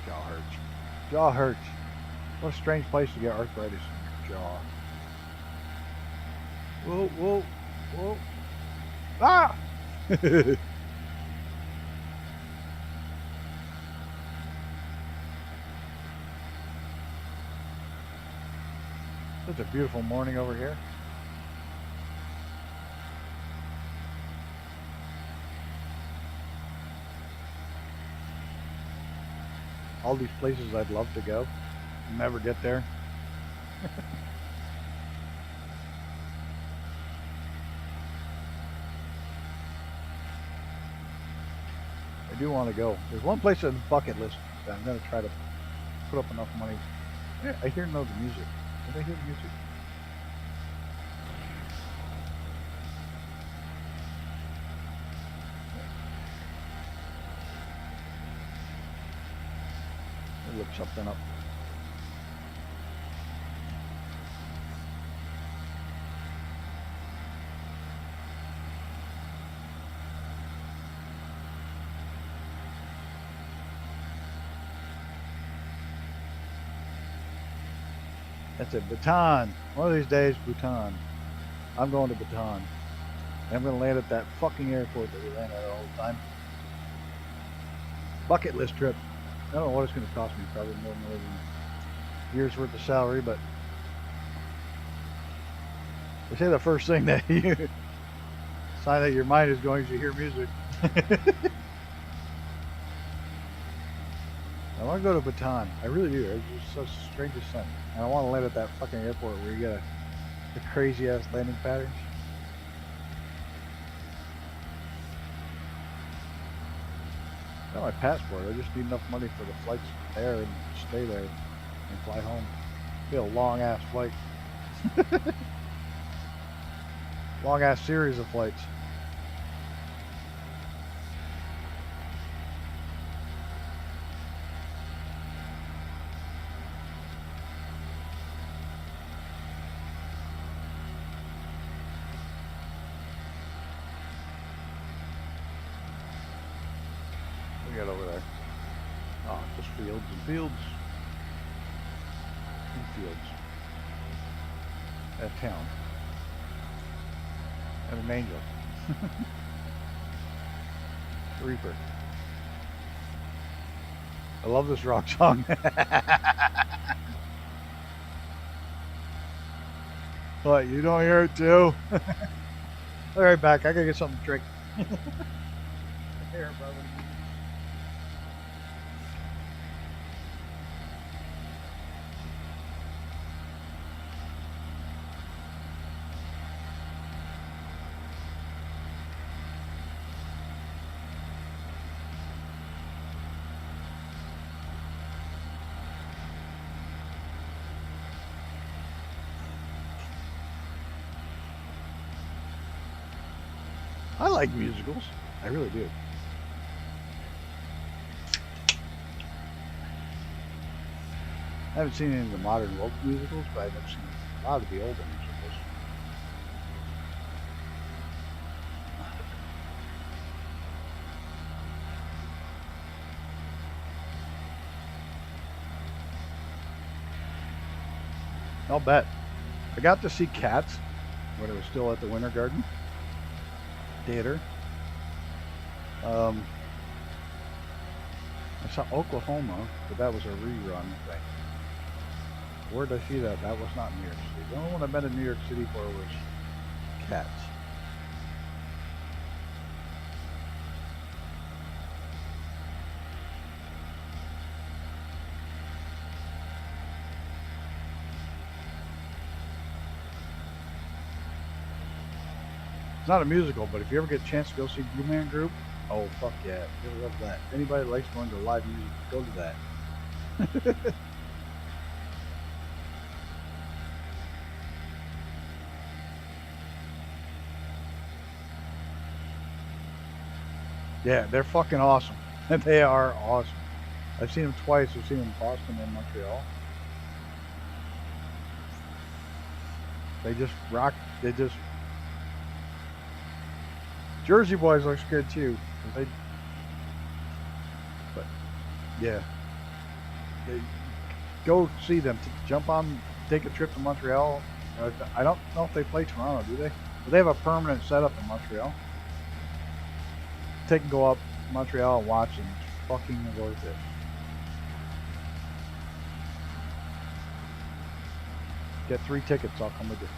Jaw hurts. Jaw hurts. What a strange place to get arthritis in your jaw. Whoa, whoa, whoa. Ah! Such a beautiful morning over here. All these places I'd love to go. Never get there. I do want to go. There's one place on the bucket list that I'm going to try to put up enough money. Yeah, I hear the music. Did I hear the music? Look something up. That's it, Bhutan. One of these days, Bhutan. I'm going to Bhutan. And I'm going to land at that fucking airport that we land at all the time. Bucket list trip. I don't know what it's going to cost me. Probably more than a year's worth of salary, but they say the first thing that you sign that your mind is going is you hear music. I want to go to Bhutan. I really do. It's just such the strangest thing. And I want to land at that fucking airport where you get the crazy ass landing patterns. I got my passport. I just need enough money for the flights there and stay there and fly home. It'll be a long ass flight. Long ass series of flights. Over there. Oh, just fields and fields. And fields. A town. And an angel. Reaper. I love this rock song. What, you don't hear it too? All right, back. I gotta get something to drink. Here, brother. I like musicals. I really do. I haven't seen any of the modern world musicals, but I've seen a lot of the older musicals. I'll bet. I got to see Cats when it was still at the Winter Garden Theater. I saw Oklahoma, but that was a rerun thing. Where did I see that? That was not New York City. The only one I've been in New York City for was Cats. It's not a musical, but if you ever get a chance to go see Blue Man Group, oh fuck yeah, you'll love that. Anybody that likes going to live music, go to that. Yeah, they're fucking awesome. They are awesome. I've seen them twice. I've seen them in Boston and Montreal. They just rock. They just. Jersey Boys looks good too. But yeah, go see them. Jump on, take a trip to Montreal. I don't know if they play Toronto, do they? But they have a permanent setup in Montreal. Take and go up Montreal and watch them. It's fucking worth it. Get 3 tickets. I'll come with you.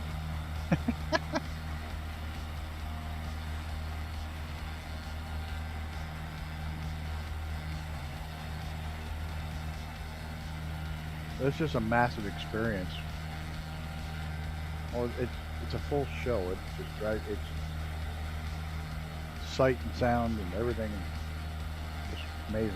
It's just a massive experience. Or it's a full show. It's just right. It's sight and sound and everything. It's amazing.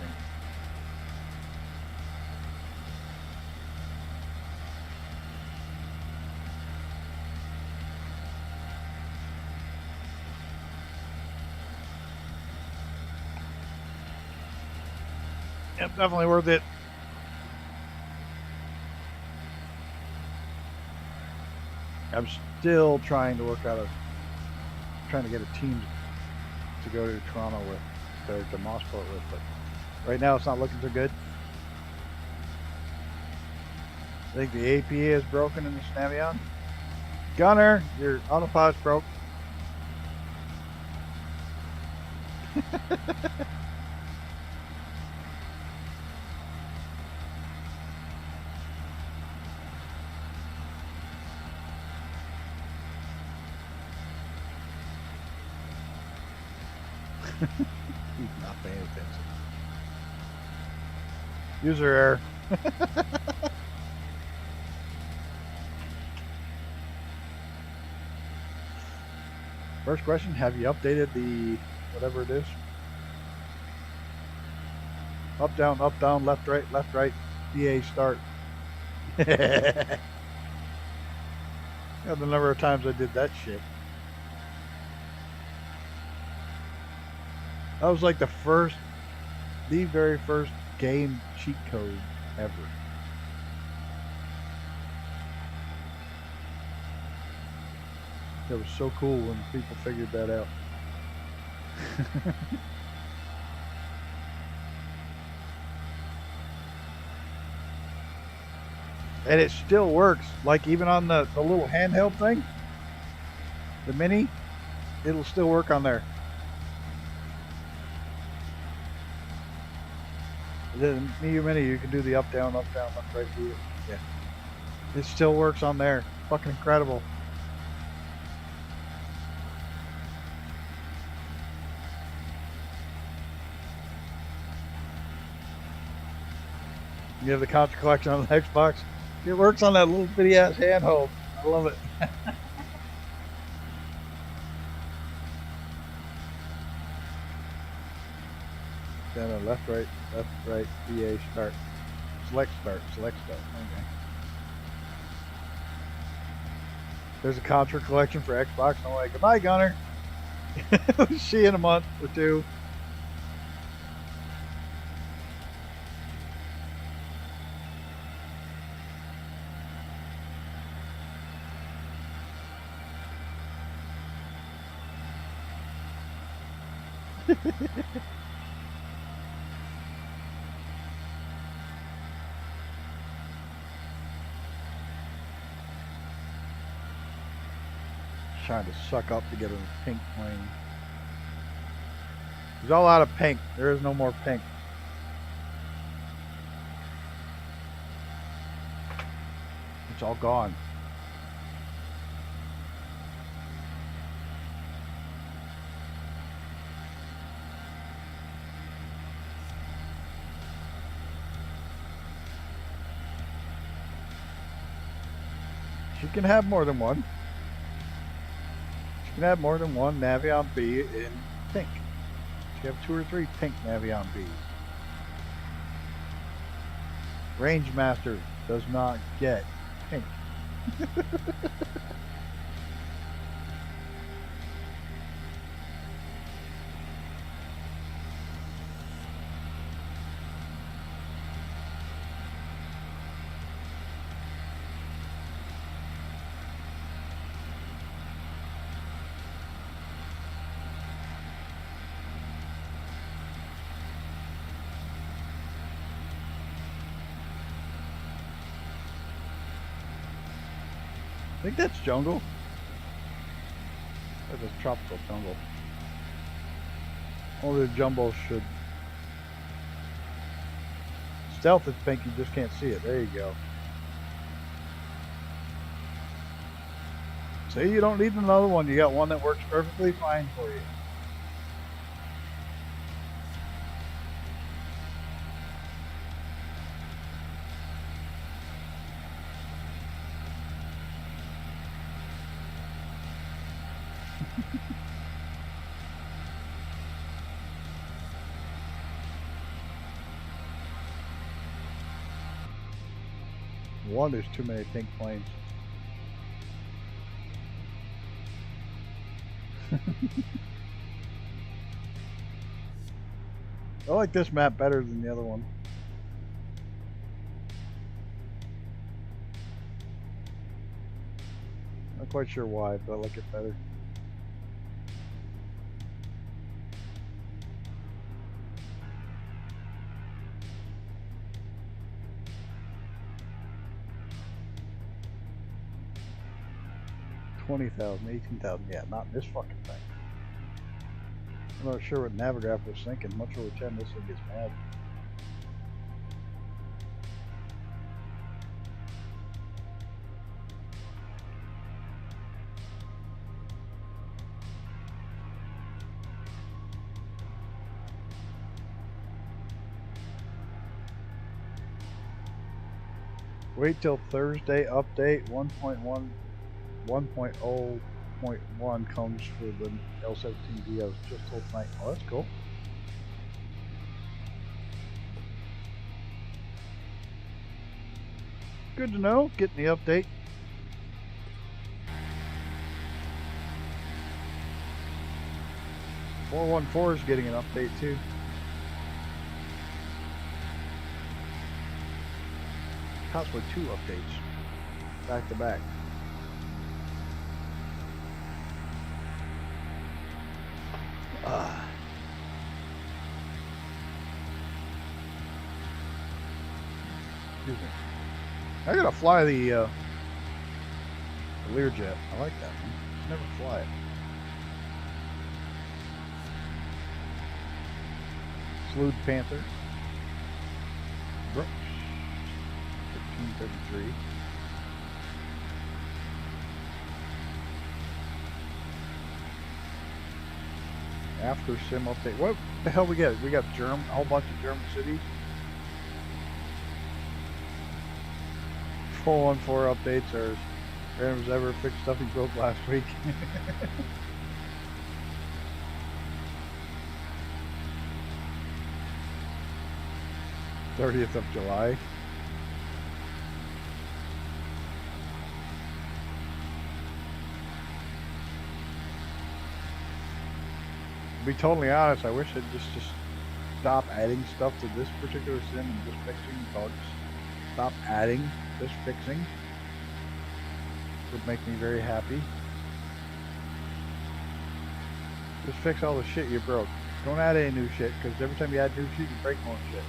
Yep, definitely worth it. I'm still trying to work out trying to get a team to go to Toronto with, or to Mossport with, but right now it's not looking so good. I think the APA is broken in the Snavion. Gunner, your autopilot's broke. He's not paying attention. User error. First question, have you updated the whatever it is? Up, down, left, right, PA start. Yeah, the number of times I did that shit. That was like the very first game cheat code ever. It was so cool when people figured that out. And it still works. Like even on the little handheld thing, the mini, it'll still work on there. The Mini Mini, you can do the up, down, left, right, view. Yeah. It still works on there. Fucking incredible. You have the Contra Collection on the Xbox. It works on that little bitty ass handhold. I love it. Then left, right, VA, start. Select start. Okay. There's a Contra Collection for Xbox. I'm like, goodbye, Gunner. See you in a month or two. Trying to suck up to get a pink plane. He's all out of pink. There is no more pink. It's all gone. She can have more than one. She can have more than one Navion B in pink. She can have 2 or 3 pink Navion Bs. Rangemaster does not get pink. I think that's jungle. That's a tropical jungle. Only the jumbo should. Stealth is pink, you just can't see it. There you go. See, you don't need another one. You got one that works perfectly fine for you. One, there's too many pink planes. I like this map better than the other one. Not quite sure why, but I like it better. $20,000, $18,000, yeah, not in this fucking thing. I'm not sure what Navigraph was thinking. Much over 10, this thing gets mad. Wait till Thursday update 1.1. 1.0.1 comes for the L17B. I was just told tonight. Oh, that's cool. Good to know. Getting the update. .414 is getting an update too. Possibly 2 updates back to back. Excuse me. I gotta fly the Learjet. I like that one. Just never fly it. Slewed Panther. Brooks. 1533. After sim update. What the hell we get? We got a whole bunch of German cities. 414 updates are Random's ever fixed stuff he broke last week. 30th of July. be totally honest, I wish they'd just stop adding stuff to this particular sim and just fixing bugs. Stop adding, just fixing. Would make me very happy. Just fix all the shit you broke. Don't add any new shit, because every time you add new shit, you break more shit.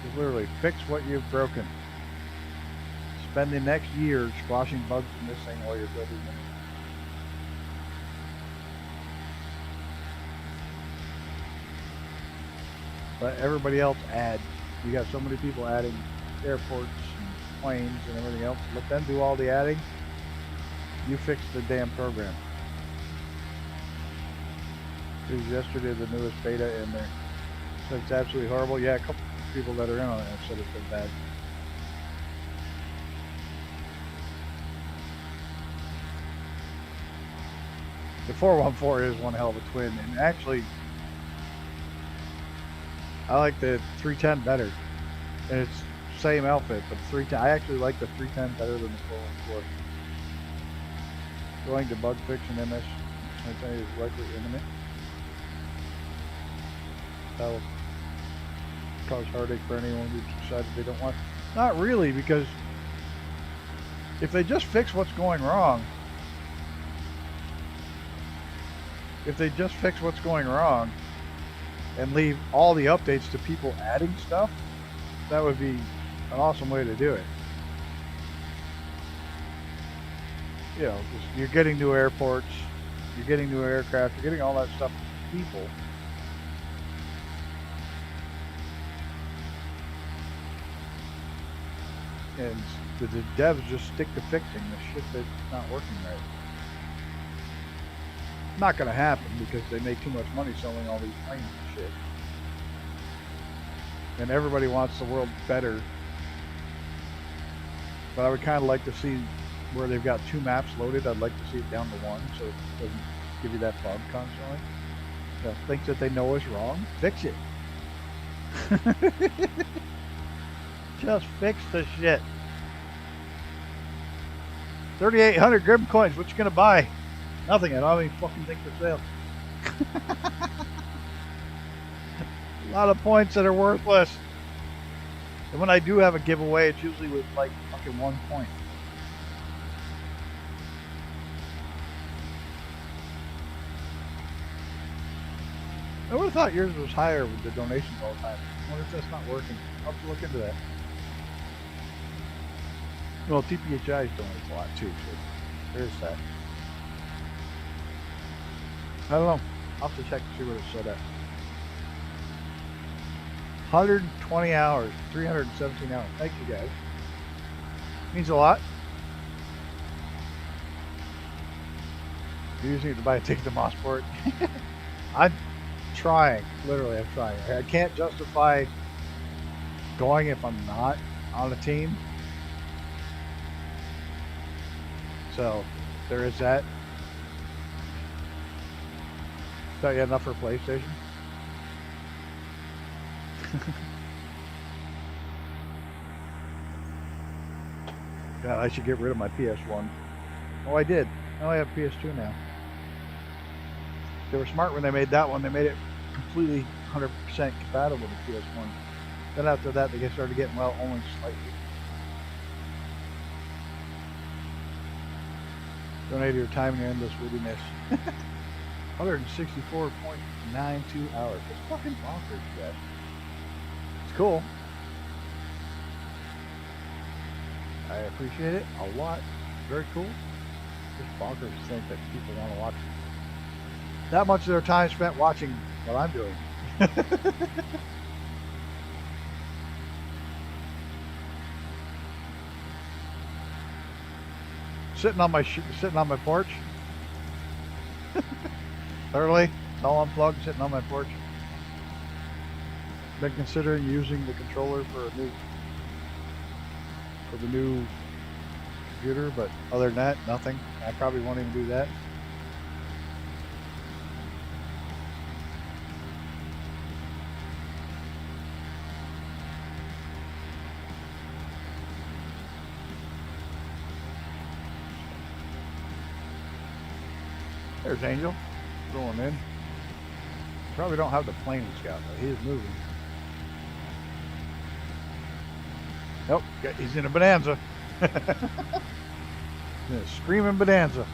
Just literally fix what you've broken. Spend the next year squashing bugs in this thing while you're building it. Let everybody else add. You got so many people adding airports and planes and everything else. Let them do all the adding. You fix the damn program. It was yesterday the newest beta in there. So it's absolutely horrible. Yeah, a couple of people that are in on it have said it's been bad. The 414 is one hell of a twin, and actually I like the 310 better. And it's same outfit, but 310. I actually like the 310 better than the 414. Going to bug fix and MS is likely imminent. That will cause heartache for anyone who decided they don't want. Not really, because if they just fix what's going wrong, and leave all the updates to people adding stuff, that would be an awesome way to do it. You know, you're getting new airports, you're getting new aircraft, you're getting all that stuff to people. And the devs just stick to fixing the shit that's not working right. Not going to happen because they make too much money selling all these planes and shit. And everybody wants the world better. But I would kind of like to see where they've got 2 maps loaded. I'd like to see it down to 1 so it doesn't give you that bug constantly. So things that they know is wrong, fix it. Just fix the shit. 3,800 Grim coins. What you gonna buy? Nothing. I don't have any fucking thing for sale. A lot of points that are worthless. And when I do have a giveaway, it's usually with like fucking 1 point. I would have thought yours was higher with the donations all the time. I wonder if that's not working. I'll have to look into that. Well, TPHI donates a lot too, so there's that. I don't know. I'll have to check to see what it's set at. 120 hours, 317 hours. Thank you guys. Means a lot. You just need to buy a ticket to Mossport. I'm trying. Literally, I'm trying. I can't justify going if I'm not on a team. So, there is that. Thought you had enough for PlayStation? God, I should get rid of my PS1. Oh, I did. I only have PS2 now. They were smart when they made that one. They made it completely 100% compatible with the PS1. Then after that, they started getting, well, only slightly. Donate your time and your endless wittiness. 164.92 hours. It's fucking bonkers, guys. It's cool. I appreciate it a lot. Very cool. It's bonkers to think that people want to watch that much of their time spent watching what I'm doing. Sitting on my porch. Literally, all unplugged, sitting on my porch. Been considering using the controller for the new computer, but other than that, nothing. I probably won't even do that. There's Angel going in. Probably don't have the plane scout, but he is moving. Nope, he's in a Bonanza. In a screaming Bonanza.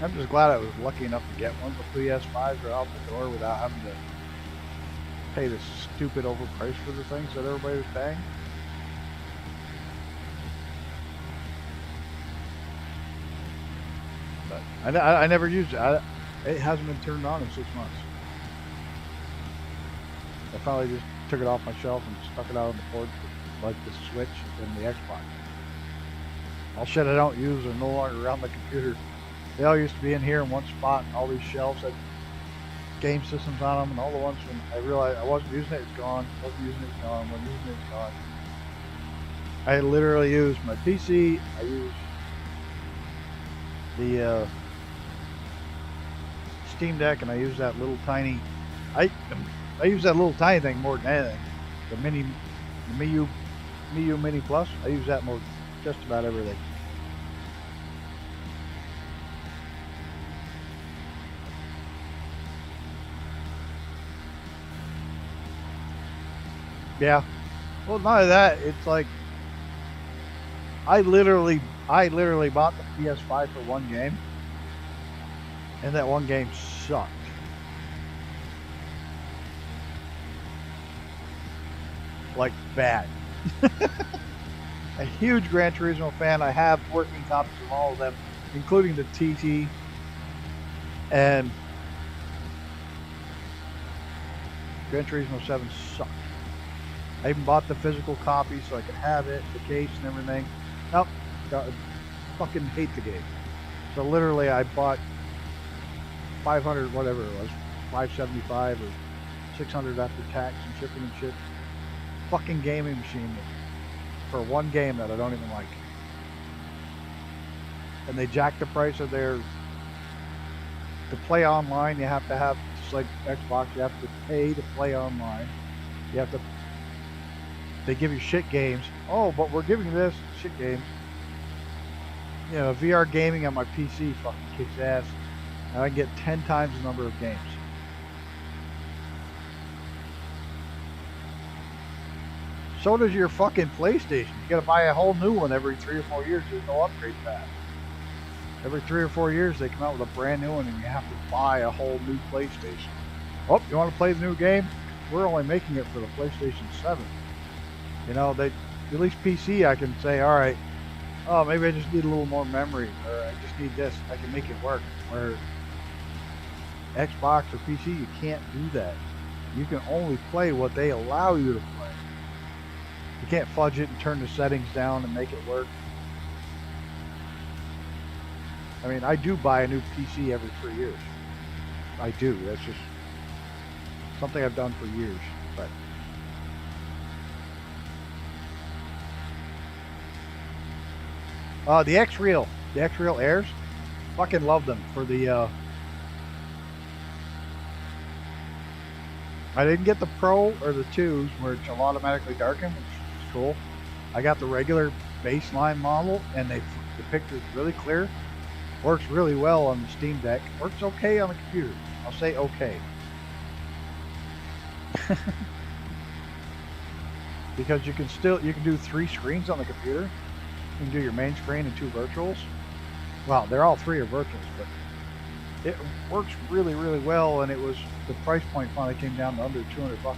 I'm just glad I was lucky enough to get one. The PS5s are out the door without having to pay the stupid overprice for the things that everybody was paying. But I never used it. It hasn't been turned on in 6 months. I finally just took it off my shelf and stuck it out on the porch like the Switch and the Xbox. All shit I don't use are no longer around the computer. They all used to be in here in one spot, and all these shelves had game systems on them, and all the ones when I realized I wasn't using it, it's gone. Wasn't using it, it's gone. Wasn't using it, it's gone. I literally used my PC. I used the Steam Deck, and I used that little tiny. I use that little tiny thing more than anything. The Miu Mini Plus. I use that more just about everything. Yeah. Well, not only that, it's like I literally bought the PS5 for one game, and that one game sucked. Like bad. A huge Gran Turismo fan. I have working copies of all of them, including the TT, and Gran Turismo 7 sucked. I even bought the physical copy so I could have it, the case and everything. Nope, fucking hate the game. So literally I bought 500, whatever it was, 575 or 600 after tax and shipping and shit. Fucking gaming machine for one game that I don't even like. And they jacked the price of their, to play online you have to have, just like Xbox, you have to pay to play online. You have to, they give you shit games. Oh, but we're giving you this shit games. You know, VR gaming on my PC fucking kicks ass. And I get 10 times the number of games. So does your fucking PlayStation. You gotta buy a whole new one every 3 or 4 years. There's no upgrade path. Every 3 or 4 years they come out with a brand new one and you have to buy a whole new PlayStation. Oh, you want to play the new game? We're only making it for the PlayStation 7. You know, they, at least PC I can say, alright, oh, maybe I just need a little more memory, or I just need this, I can make it work. Where Xbox or PC, you can't do that. You can only play what they allow you to play. You can't fudge it and turn the settings down and make it work. I mean, I do buy a new PC every 3 years. I do. That's just something I've done for years. But the X-Real Airs, fucking love them for the. I didn't get the Pro or the 2s, where it'll automatically darken, which is cool. I got the regular baseline model, and the picture's really clear. Works really well on the Steam Deck. Works okay on the computer. I'll say okay. Because you can do 3 screens on the computer. You can do your main screen and 2 virtuals. Well, they're all 3 are virtuals, but it works really, really well, and it was, the price point finally came down to under $200.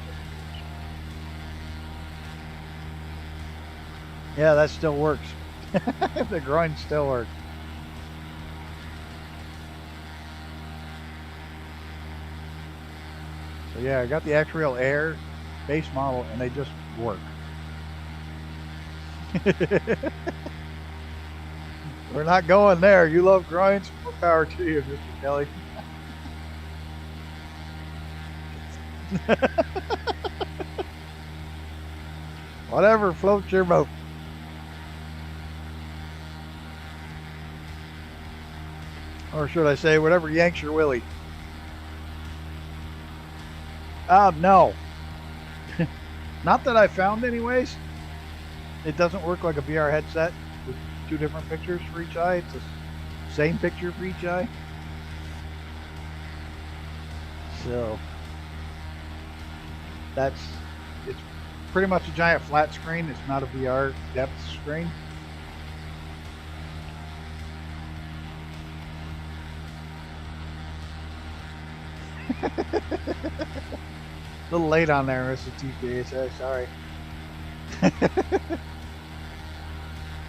Yeah, that still works. The groin still works. So yeah, I got the X-Real Air base model, and they just work. We're not going there. You love groins? More power to you, Mr. Kelly. Whatever floats your boat. Or should I say, whatever yanks your willy. No. Not that I found anyways. It doesn't work like a VR headset with two different pictures for each eye. It's the same picture for each eye. So it's pretty much a giant flat screen. It's not a VR depth screen. A little late on there, Mr. TPHA, sorry.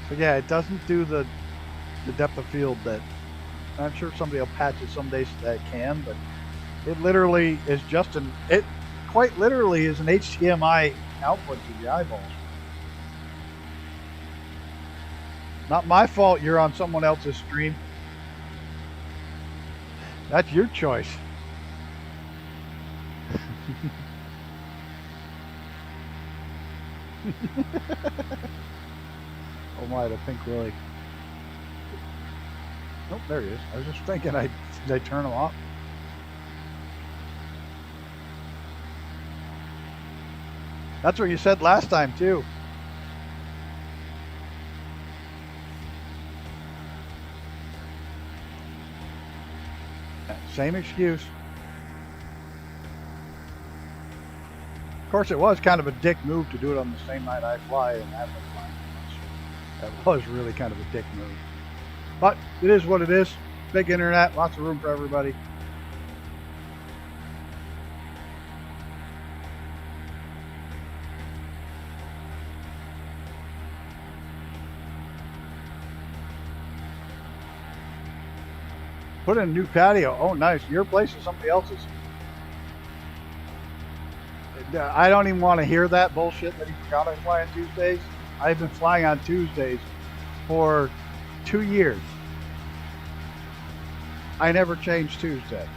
So yeah, it doesn't do the depth of field that I'm sure somebody will patch it some days that it can, but it literally is just it quite literally is an HDMI output to the eyeballs. Not my fault you're on someone else's stream. That's your choice. Oh my, the pink Willie. Nope, there he is. I was just thinking, did I turn him off? That's what you said last time too. Same excuse. Of course, it was kind of a dick move to do it on the same night I fly, and that was fine. That was really kind of a dick move. But it is what it is. Big internet, lots of room for everybody. Put in a new patio. Oh, nice. Your place or somebody else's? I don't even want to hear that bullshit that he forgot I fly on Tuesdays. I've been flying on Tuesdays for 2 years. I never changed Tuesday.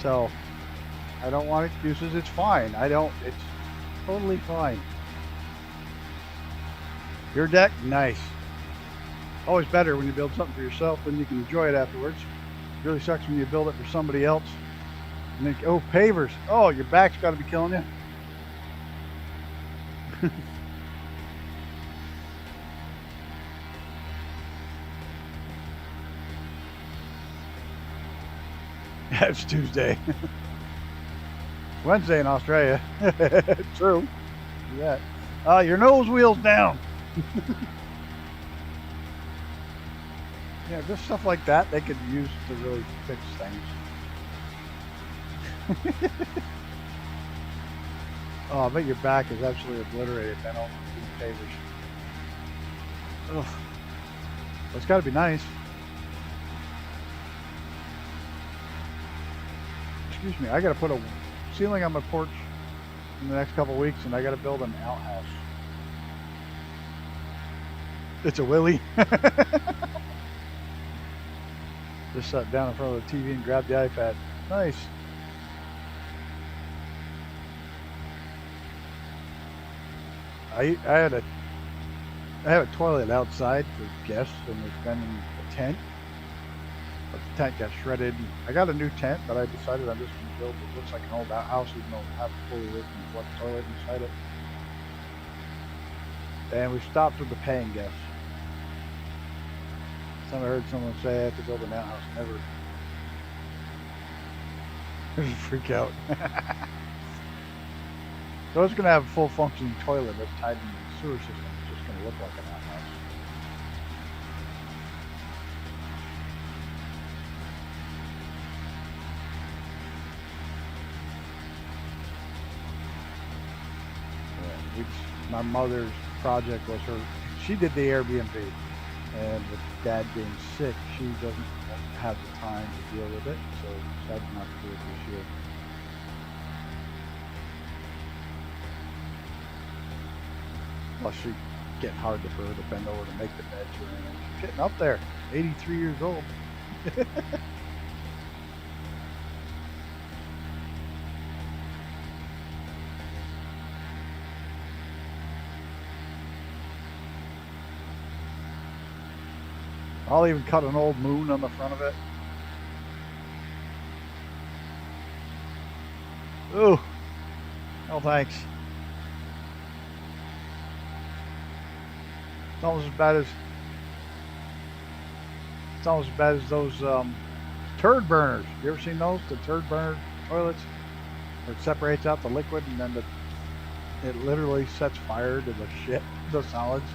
So I don't want excuses. It's fine. It's totally fine. Your deck, nice. Always better when you build something for yourself, then you can enjoy it afterwards. It really sucks when you build it for somebody else. And then, oh, pavers. Oh, your back's got to be killing you. It's Tuesday. Wednesday in Australia. True. Yeah. Your nose wheel's down. Yeah, just stuff like that they could use to really fix things. Oh, I bet your back is absolutely obliterated. I don't do favors. Ugh. Well, it's got to be nice. Excuse me, I got to put a ceiling on my porch in the next couple weeks, and I got to build an outhouse. It's a willy. Just sat down in front of the TV and grabbed the iPad. Nice. I have a toilet outside for guests, and it's been in a tent. But the tent got shredded. I got a new tent, but I decided I'm just going to build what looks like an old outhouse, even though I have a fully working flush toilet inside it. And we stopped with the paying guests. I heard someone say I have to build an outhouse. Never. Freak out. So it's going to have a full functioning toilet that's tied into the sewer system. It's just going to look like an outhouse. Yeah, my mother's project was she did the Airbnb. And with Dad being sick, she doesn't have the time to deal with it, so decided not to do it this year. Plus, getting hard for her to bend over to make the beds or anything. She's getting up there. 83 years old. I'll even cut an old moon on the front of it. Ooh. No thanks. It's almost as bad as those turd burners. You ever seen those? The turd burner toilets? Where it separates out the liquid and then it literally sets fire to the shit, the solids.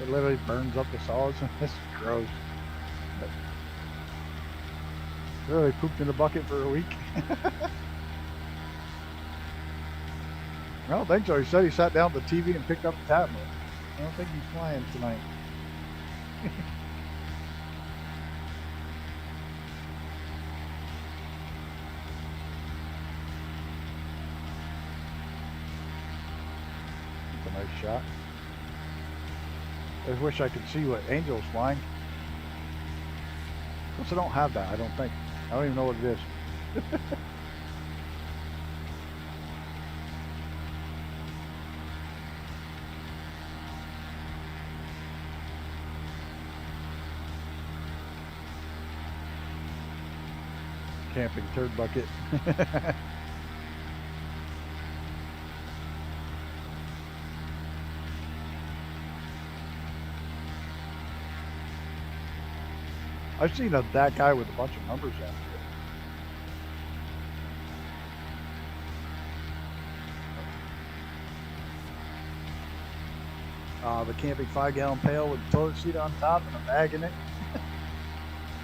It literally burns up the solids. This is gross. But really pooped in a bucket for a week. I don't think so. He said he sat down at the TV and picked up the tablet. I don't think he's flying tonight. That's a nice shot. I just wish I could see what Angel's flying. Plus I don't have that, I don't think. I don't even know what it is. Camping turd bucket. I've seen that guy with a bunch of numbers after it. The camping 5-gallon pail with a toilet seat on top and a bag in it.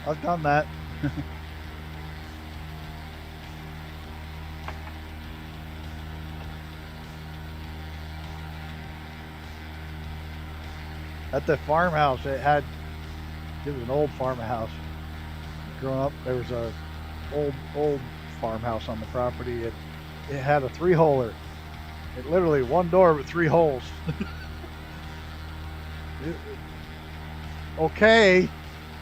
I've done that. At the farmhouse, it was an old farmhouse. Growing up, there was a old farmhouse on the property. It had a 3-holer. It literally one door with 3 holes. Okay,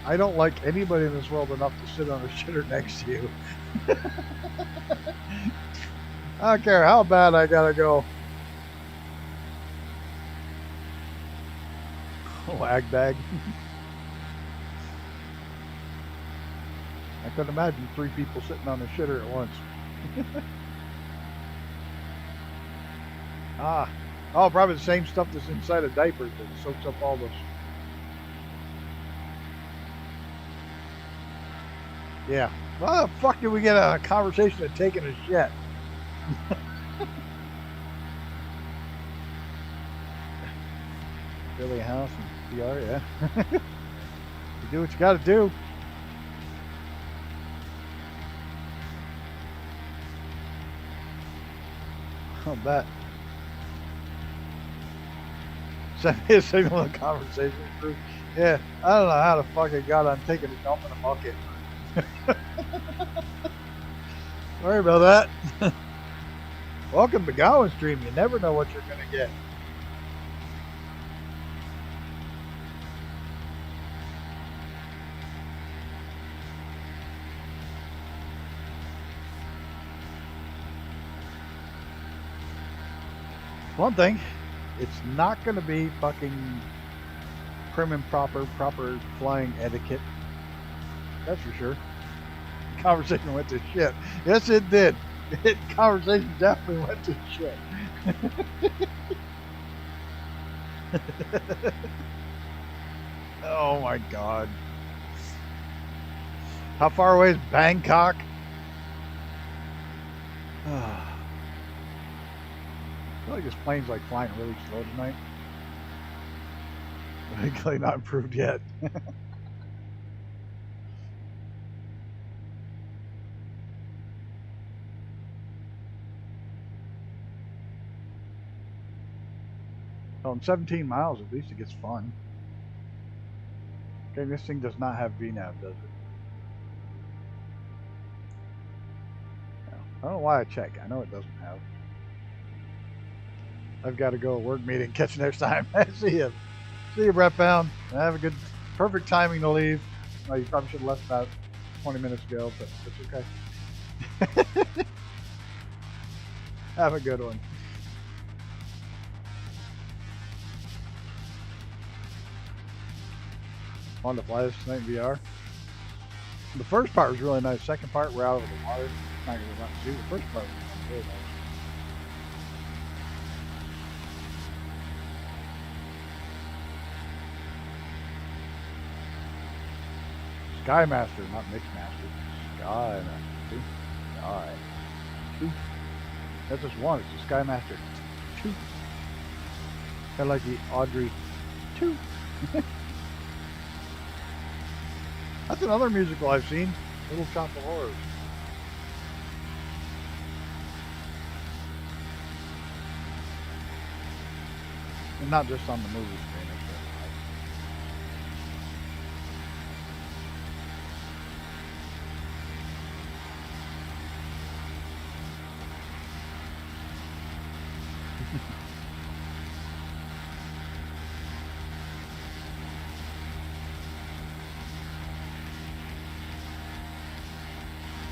I don't like anybody in this world enough to sit on a shitter next to you. I don't care how bad I gotta go. Wag bag. I couldn't imagine 3 people sitting on the shitter at once. Oh, probably the same stuff that's inside of diapers that soaks up all those. Yeah. Why the fuck did we get a conversation of taking a shit? Billy House and PR, yeah. You do what you gotta do. I'll bet. Send me a signal in the conversation group. Yeah, I don't know how the fuck it got on taking a dump in a bucket. Sorry about that. Welcome to Gowan Stream. You never know what you're gonna get. One thing, it's not going to be fucking prim and proper flying etiquette. That's for sure. The conversation went to shit. Yes, it did. Conversation definitely went to shit. Oh my God. How far away is Bangkok? I feel like this plane's like flying really slow tonight. Clearly not improved yet. Well, in 17 miles, at least it gets fun. Okay, this thing does not have VNAV, does it? No. I don't know why I check. I know it doesn't have. I've got to go. Work meeting. Catch you next time. See you. See you, Brett Pound. Have a good, perfect timing to leave. Well, you probably should have left about 20 minutes ago, but it's okay. Have a good one. Wanted to fly this tonight in VR. The first part was really nice. Second part, we're out over the water. Not going to run to. The first part was really nice. Skymaster, not Mixmaster. Skymaster. See? Sky. Two. That's just one. It's the Skymaster. Two. Kind of like the Audrey. Two. That's another musical I've seen. Little Shop of Horrors. And not just on the movie screen.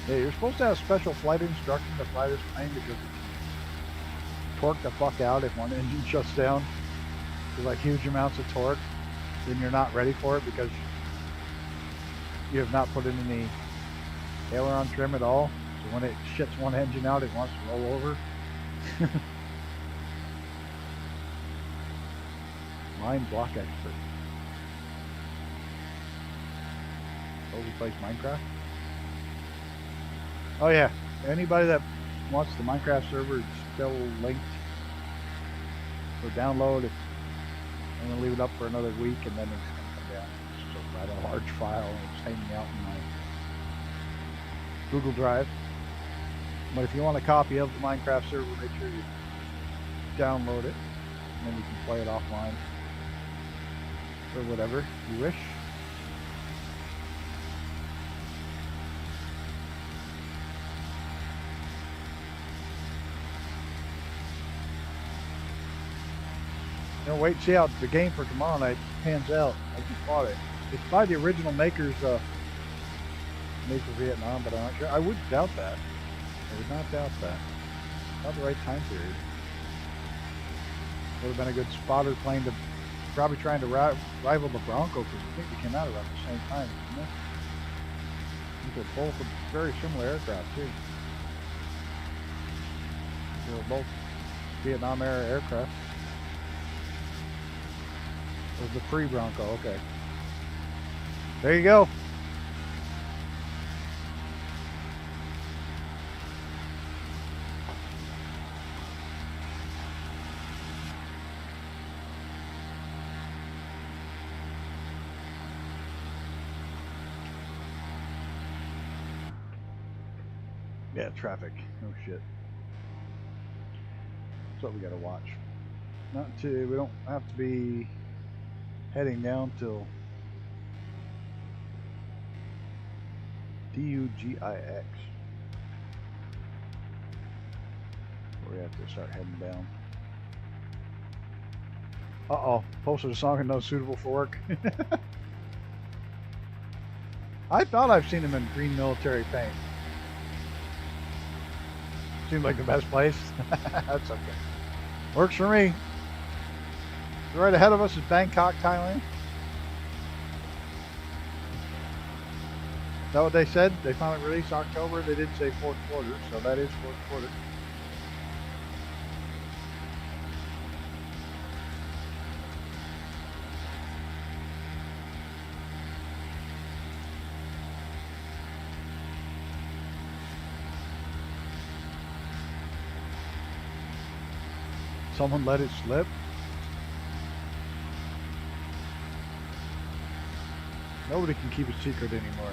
Yeah, you're supposed to have special flight instruction to fly this plane because it torque the fuck out if one engine shuts down. There's like huge amounts of torque. Then you're not ready for it because you have not put in any aileron trim at all. So when it shits one engine out, it wants to roll over. Line block expert. Totally plays Minecraft. Oh yeah, anybody that wants the Minecraft server, it's still linked for download. I'm going to leave it up for another week and then it's going to come down. So I have a large file and it's hanging out in my Google Drive. But if you want a copy of the Minecraft server, make sure you download it and then you can play it offline or whatever you wish. Wait and see how the game for tomorrow night pans out. I just bought it. It's by the original makers, made for Vietnam, but I'm not sure. I would doubt that. I would not doubt that. Not the right time period. Would have been a good spotter plane to probably trying to rival the Bronco because I think they came out around the same time, didn't they? I think they're both very similar aircraft too. They were both Vietnam era aircraft. It was the pre-Bronco, okay. There you go. Yeah, traffic. Oh shit. That's what we gotta watch. We don't have to be heading down till DUGIX. We have to start heading down. Uh-oh, posted a song and no suitable for work. I thought I've seen him in green military paint. Seemed like the best place. That's okay. Works for me. Right ahead of us is Bangkok, Thailand. Is that what they said? They finally released October. They didn't say fourth quarter, so that is fourth quarter. Someone let it slip. Nobody can keep a secret anymore.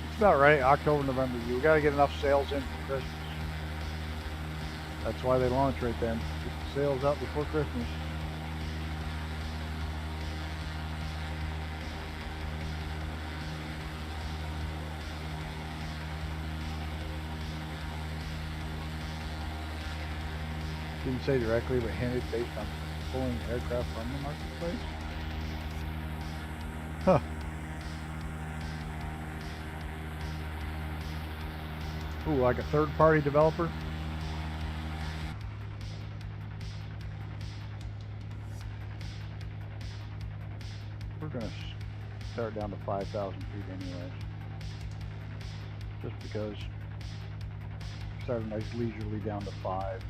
It's about right, October, November. You gotta get enough sales in for Christmas. That's why they launch right then. Get the sales out before Christmas. Didn't say directly, but hinted based on pulling aircraft from the marketplace. Huh. Ooh, like a third-party developer? We're going to start down to 5,000 feet anyways. Just because starting nice leisurely down to 5.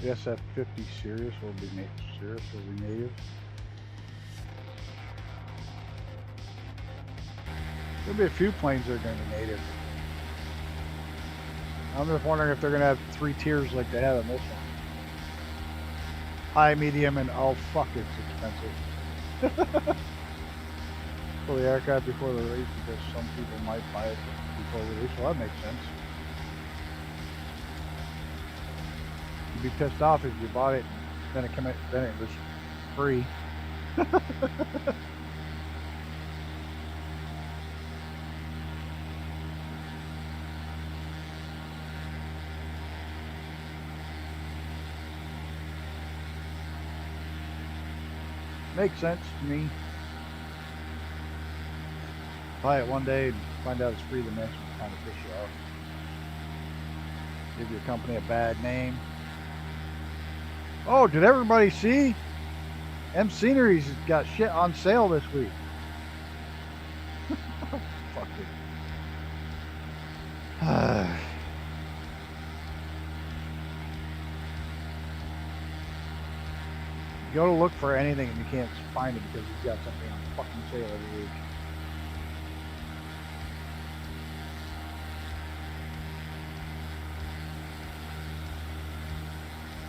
The SF-50 Sirius will be native. There'll be a few planes that are going to be native. I'm just wondering if they're going to have 3 tiers like they have on this one. High, medium, and oh fuck, it's expensive. Pull the aircraft before the release because some people might buy it before release. Well, that makes sense. You'd be pissed off if you bought it and then it was free. Makes sense to me. Buy it one day and find out it's free the next one, kind of piss you off. Give your company a bad name. Oh, did everybody see? M Scenery's got shit on sale this week. Fuck it. You go to look for anything and you can't find it because he's got something on fucking sale every week.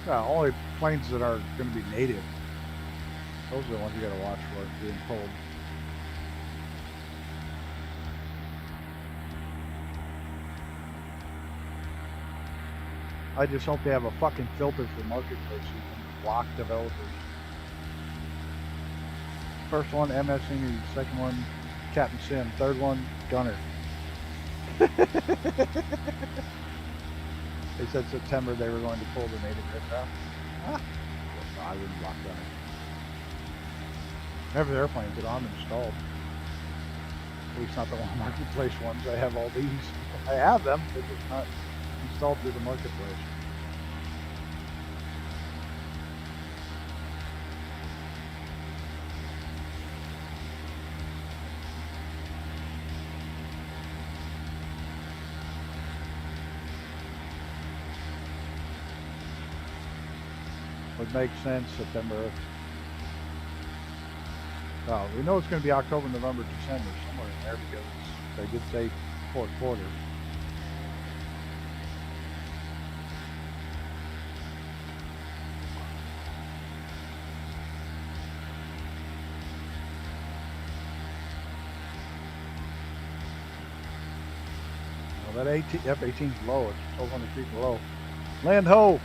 Only planes that are going to be native. Those are the ones you got to watch for being pulled. I just hope they have a fucking filter for marketplace so you can block developers. First one, MS Senior. Second one, Captain Sim. Third one, Gunner. They said September they were going to pull the native aircraft. No, I wouldn't block Gunner. Never the airplanes that I'm installed. At least not the one marketplace ones. I have all these. I have them, but it's not installed through the marketplace. Would make sense September. Well, we know it's going to be October, November, December, somewhere in there because they did say fourth quarter. Well, that F-18 is low. It's 1,200 feet below. Land ho!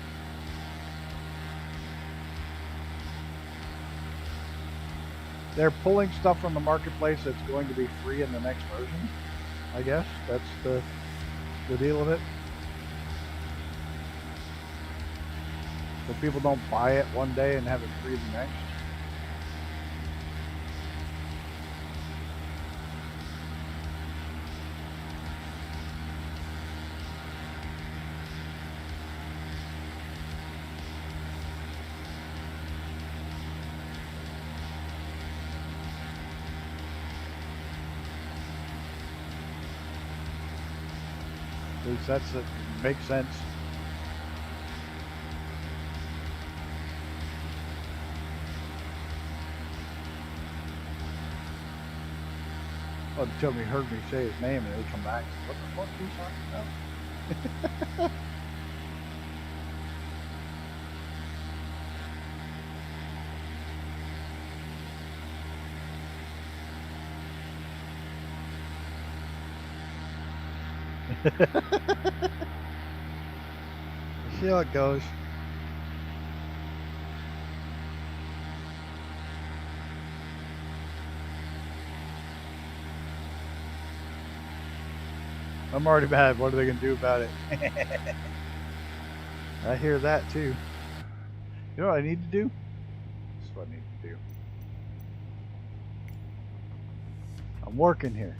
They're pulling stuff from the marketplace that's going to be free in the next version. I guess that's the deal with it. So people don't buy it one day and have it free the next. At least that's it. Makes sense. Well, until he heard me say his name and he'd come back. What the fuck are you talking about? See how it goes. I'm already mad. What are they going to do about it? I hear that too. You know what I need to do? This is what I need to do. I'm working here.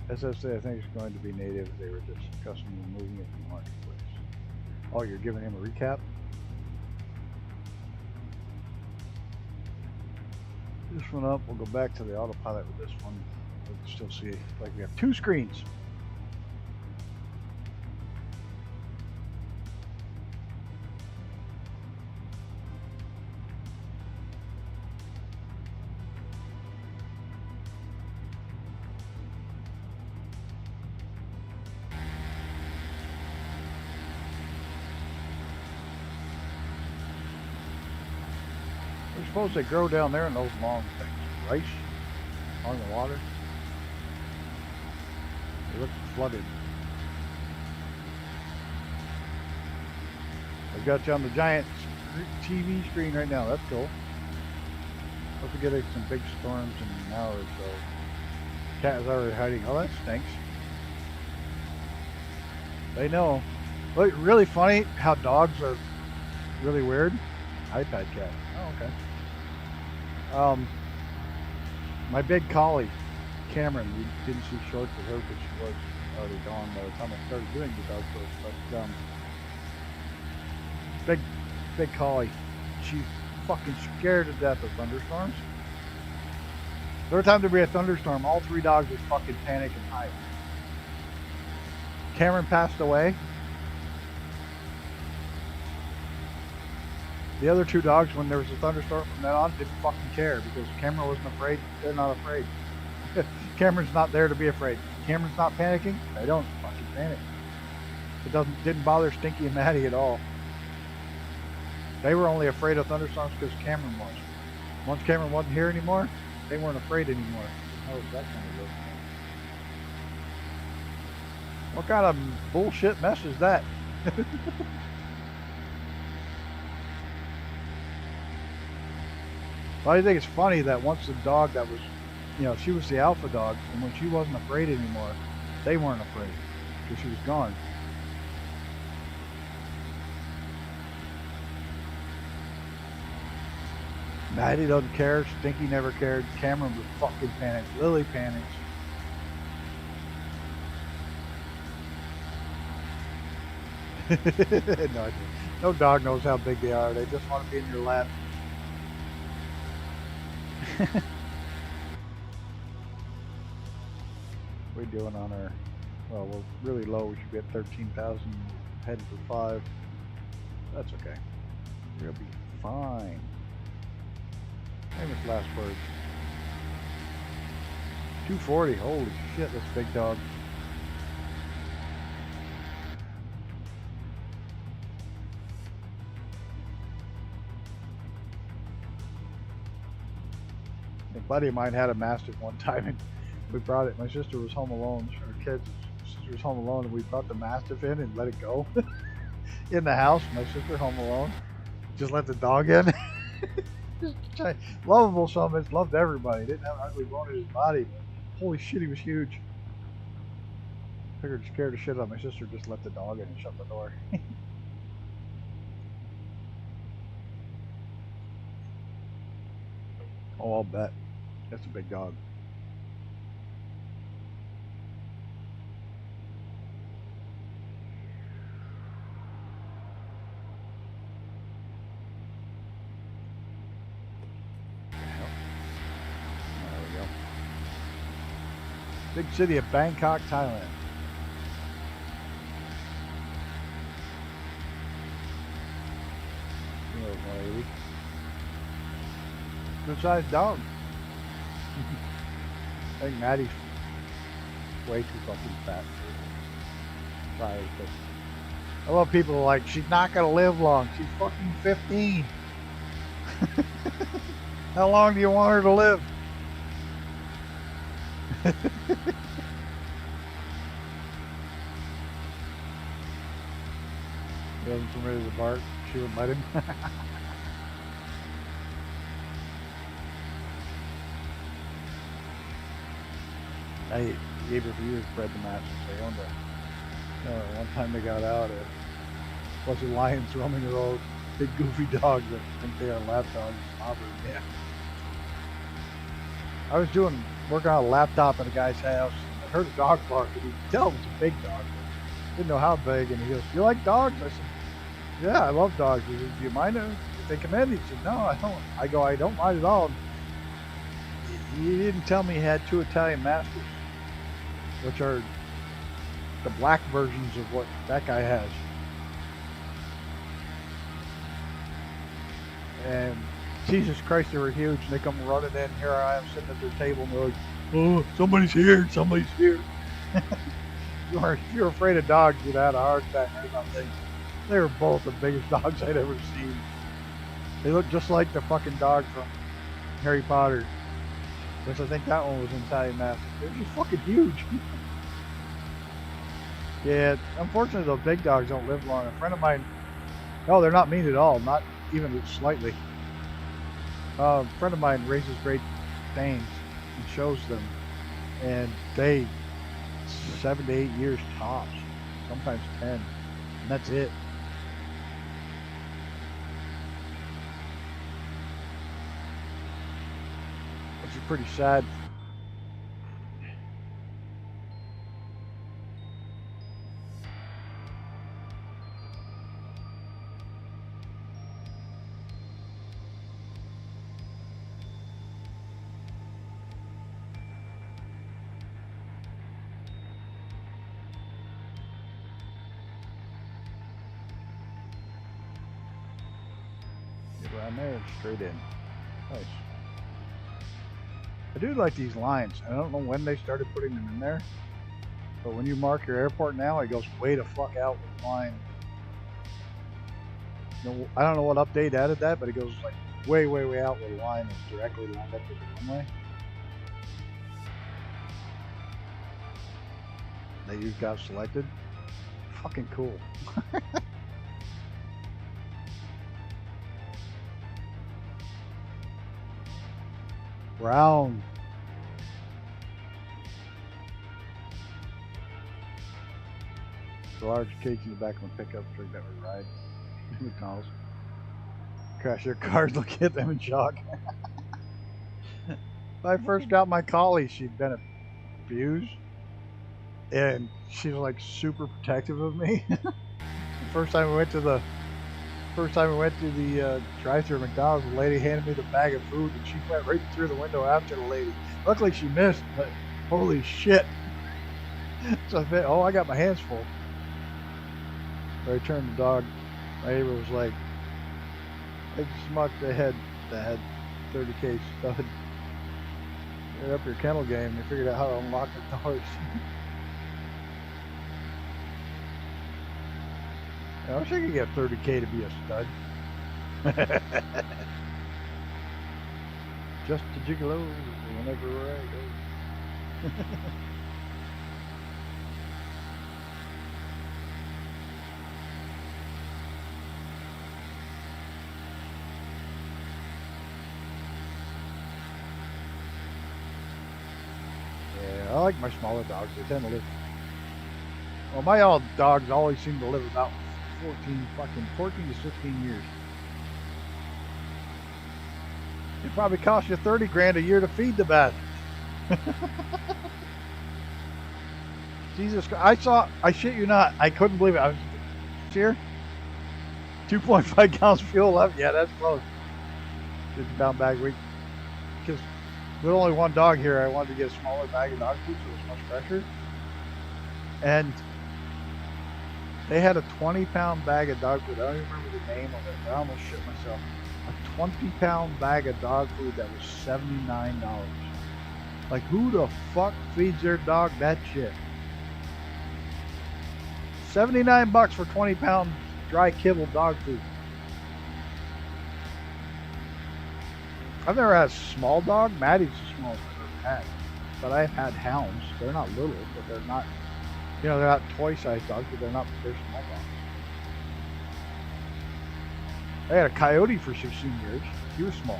SSA, I think it's going to be native. They were just custom removing it from the marketplace. Oh, you're giving him a recap? This one up. We'll go back to the autopilot with this one. We can still see like we have two screens. I suppose they grow down there in those long things. Rice on the water. They look flooded. I've got you on the giant TV screen right now. That's cool. Don't forget it's some big storms in an hour or so. Cat is already hiding. Oh, that stinks. They know. Look, really funny how dogs are really weird. iPad cat. Oh, okay. My big collie, Cameron, we didn't see shorts of her because she was already gone by the time I started doing the dog first. But big collie, she's fucking scared to death of thunderstorms. Every time there be a thunderstorm, all three dogs would fucking panic and hide. Cameron passed away. The other two dogs, when there was a thunderstorm from then on, didn't fucking care because Cameron wasn't afraid. They're not afraid. Cameron's not there to be afraid. Cameron's not panicking. They don't fucking panic. It didn't bother Stinky and Maddie at all. They were only afraid of thunderstorms because Cameron was. Once Cameron wasn't here anymore, they weren't afraid anymore. How was that kind of work? What kind of bullshit mess is that? Well, I think it's funny that once the dog that was, she was the alpha dog, and when she wasn't afraid anymore, they weren't afraid because she was gone. Maddie doesn't care. Stinky never cared. Cameron was fucking panicked. Lily panics. No dog knows how big they are. They just want to be in your lap. We're doing on our, well, we're really low. We should be at 13,000, heading for 5. That's okay. We'll be fine. Famous last words. 240. Holy shit, that's a big dog. A buddy of mine had a Mastiff one time, and we brought it. My sister was home alone. Her kids, sister was home alone, and we brought the Mastiff in and let it go in the house. My sister home alone, just let the dog in. Lovable son, loved everybody. Didn't have an ugly bone in his body. Holy shit, he was huge. Figured scared the shit out of my sister. Just let the dog in and shut the door. Oh, I'll bet. That's a big dog. There we go. Big city of Bangkok, Thailand. Good sized dog. I think Maddie's way too fucking fat. Sorry, but I love people who are like, she's not gonna live long. She's fucking 15. How long do you want her to live? He wasn't permitted to bark. She wouldn't let him. I gave her for years bred the Masters. They owned it. One time they got out, a bunch of lions roaming the road. Big goofy dogs that think they are lap dogs. Yeah. I was working on a laptop at a guy's house. And I heard a dog bark, and you could tell it was a big dog. Didn't know how big, and he goes, "You like dogs?" I said, "Yeah, I love dogs." He said, "Do you mind if they come in?" He said, "No, I don't." I go, "I don't mind at all." He didn't tell me he had 2 Italian Masters, which are the black versions of what that guy has. And Jesus Christ, they were huge, and they come running in. Here I am sitting at their table, and they're like, "Oh, somebody's here, somebody's here." If you're afraid of dogs, you'd have had a heart attack or something. They were both the biggest dogs I'd ever seen. They look just like the fucking dog from Harry Potter, which I think that one was an Italian Mastiff. They're just fucking huge. Yeah, unfortunately, those big dogs don't live long. A friend of mine, no, they're not mean at all, not even slightly. A friend of mine raises Great Danes and shows them, and they 7 to 8 years tops, sometimes 10, and that's it. Which is pretty sad. Around there, straight in. Nice. I do like these lines. I don't know when they started putting them in there, but when you mark your airport now, it goes way the fuck out with line. I don't know what update added that, but it goes like way out with line and directly lined up with the runway. That you got selected. Fucking cool. Round. The large cage in the back of my pickup truck that we ride. MacDonald's. Crash their cars, look at them in shock. When I first got my collie, she'd been abused, and she was like super protective of me. The first time we went to the drive-thru at McDonald's, the lady handed me the bag of food, and she went right through the window after the lady. Luckily she missed, but holy shit. So I thought, oh, I got my hands full. So I turned the dog. My neighbor was like, I smucked the head that had 30K stud. Get up your kennel game. They figured out how to unlock the doors. I wish I could get 30K to be a stud. Just a gigolo whenever I go. Yeah, I like my smaller dogs. They tend to live. Well, my old dogs always seem to live about 14 to 16 years. It probably costs you 30 grand a year to feed the bastards. Jesus Christ. I shit you not, I couldn't believe it. I was here. 2.5 gallons of fuel left. Yeah, that's close. 50-pound bag a week. Because with only one dog here, I wanted to get a smaller bag of dog food so it was much fresher. And they had a 20-pound bag of dog food. I don't even remember the name of it. I almost shit myself. A 20-pound bag of dog food that was $79. Like, who the fuck feeds their dog that shit? $79 for 20-pound dry kibble dog food. I've never had a small dog. Maddie's the smallest I've ever had. but I've had hounds. They're not little, but they're not, you know, they're not toy-sized dogs, but they're small dogs. I had a coyote for 16 years. He was small.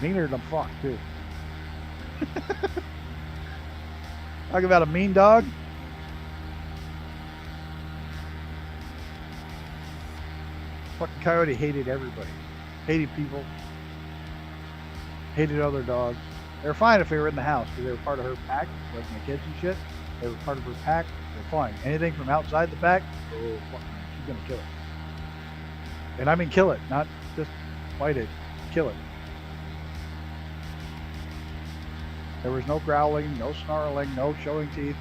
Meaner than fuck, too. Talk about a mean dog. Fucking coyote hated everybody. Hated people. Hated other dogs. They were fine if they were in the house because they were part of her pack, like my kids and shit. They were part of her pack. They're fine. Anything from outside the pack, oh fuck, she's gonna kill it. And I mean kill it, not just fight it. Kill it. There was no growling, no snarling, no showing teeth.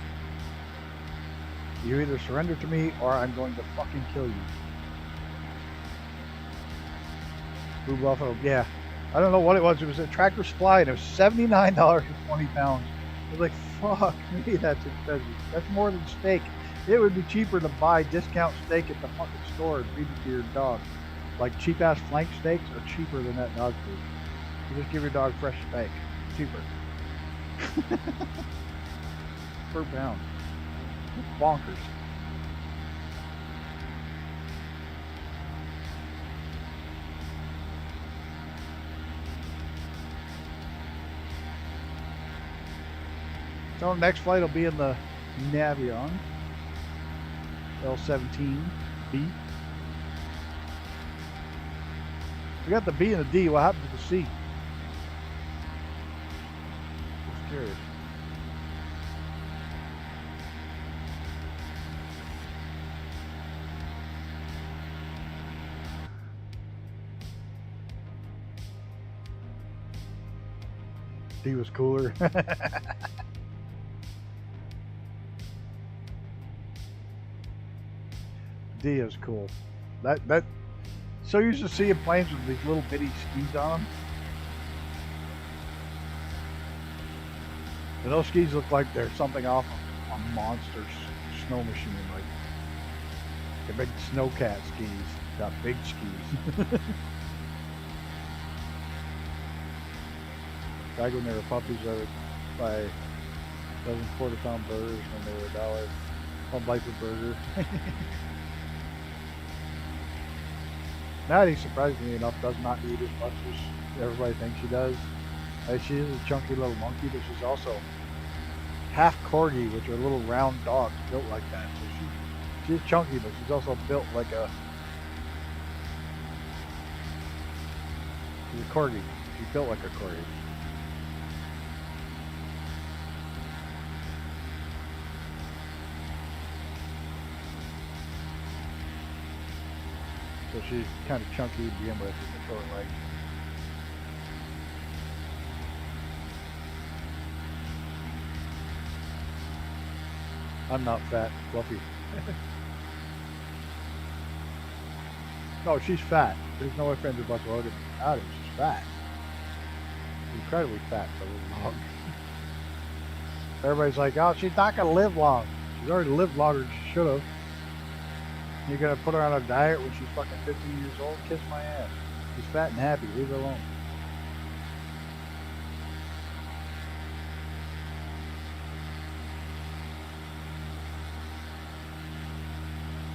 You either surrender to me or I'm going to fucking kill you. Blue Buffalo, yeah. I don't know what it was. It was a Tractor Supply and it was $79 for 20 pounds. I was like, fuck me, that's expensive. That's more than steak. It would be cheaper to buy discount steak at the fucking store and feed it to your dog. Like cheap ass flank steaks are cheaper than that dog food. You just give your dog fresh steak. Cheaper. Per pound. It's bonkers. So next flight will be in the Navion L17B. We got the B and the D. What happened to the C? Just curious. D was cooler. D is cool. That so used to seeing planes with these little bitty skis on them. And those skis look like they're something off of a monster snow machine, like the big snowcat skis. Got big skis. Back when they were puppies, I would buy a dozen quarter-pound burgers when they were $1. One bite per burger. Maddie, surprisingly enough, does not eat as much as everybody thinks she does. She is a chunky little monkey, but she's also half corgi, which are little round dogs built like that. So she's chunky, but she's also built like a... She's a corgi. She's built like a corgi. So she's kind of chunky to begin with the short legs. I'm not fat, fluffy. No, she's fat. There's no ifs, ands, or buts about it. She's fat. Incredibly fat for a little dog. Everybody's like, oh, she's not going to live long. She's already lived longer than she should have. You're going to put her on a diet when she's fucking 15 years old? Kiss my ass. She's fat and happy. Leave her alone.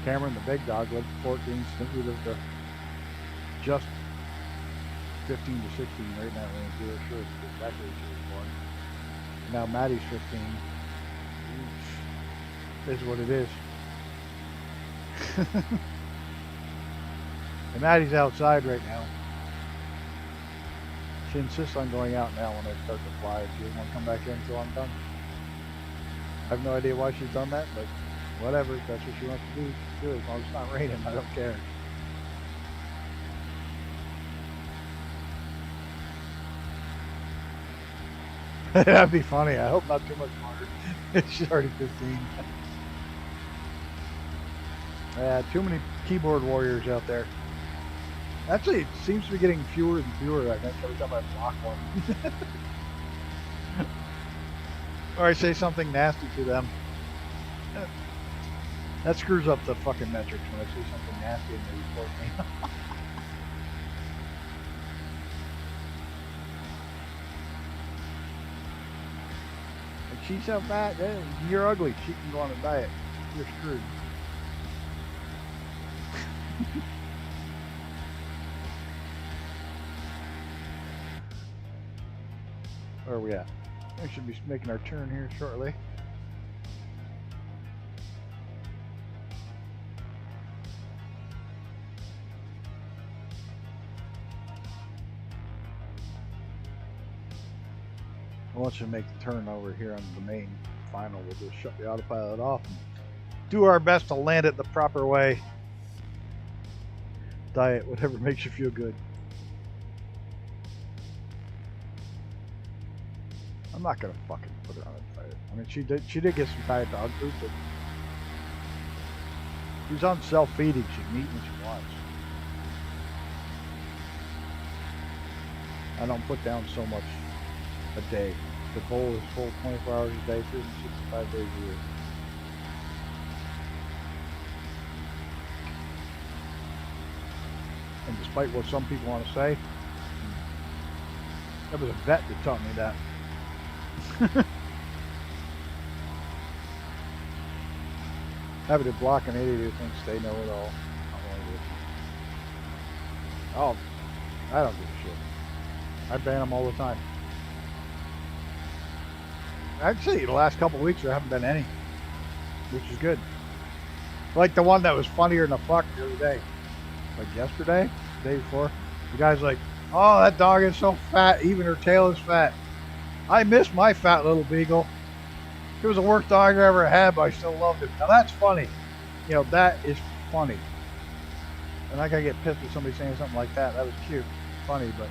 Cameron, the big dog, lived to 14. Snoopy lived to just 15 to 16, right in that range. We were sure exactly when she was born. Now Maddie's 15. This is what it is. And Maddie's outside right now. She insists on going out now when I start to fly. She doesn't want to come back in until I'm done. I have no idea why she's done that, but whatever. If that's what she wants to do. As long as it's not raining, I don't care. That'd be funny. I hope not too much longer. She's already 15. Too many keyboard warriors out there. Actually, it seems to be getting fewer and fewer, I think, every time I block one. Or I say something nasty to them. That screws up the fucking metrics when I say something nasty and they report me. she's so fat. You're ugly. She can go on a diet. You're screwed. Where are we at? We should be making our turn here shortly. Once you make the turn over here on the main final, we'll just shut the autopilot off and do our best to land it the proper way. Diet, whatever makes you feel good. I'm not gonna fucking put her on a diet. I mean, she did get some diet dog food, but she's on self-feeding. She can eat when she wants. I don't put down so much a day. The bowl is full 24 hours a day, 365 days a year. And despite what some people want to say, that was a vet that taught me that. Happy to block an idiot who thinks they know it all. Oh, I don't give a shit. I ban them all the time. Actually, the last couple of weeks there haven't been any, which is good. Like the one that was funnier than the fuck the other day. Like yesterday, the day before. The guy's like, oh, that dog is so fat, even her tail is fat. I miss my fat little beagle. It was the worst dog I ever had, but I still loved him. Now that's funny. You know, that is funny. And I gotta get pissed with somebody saying something like that. That was cute, funny, but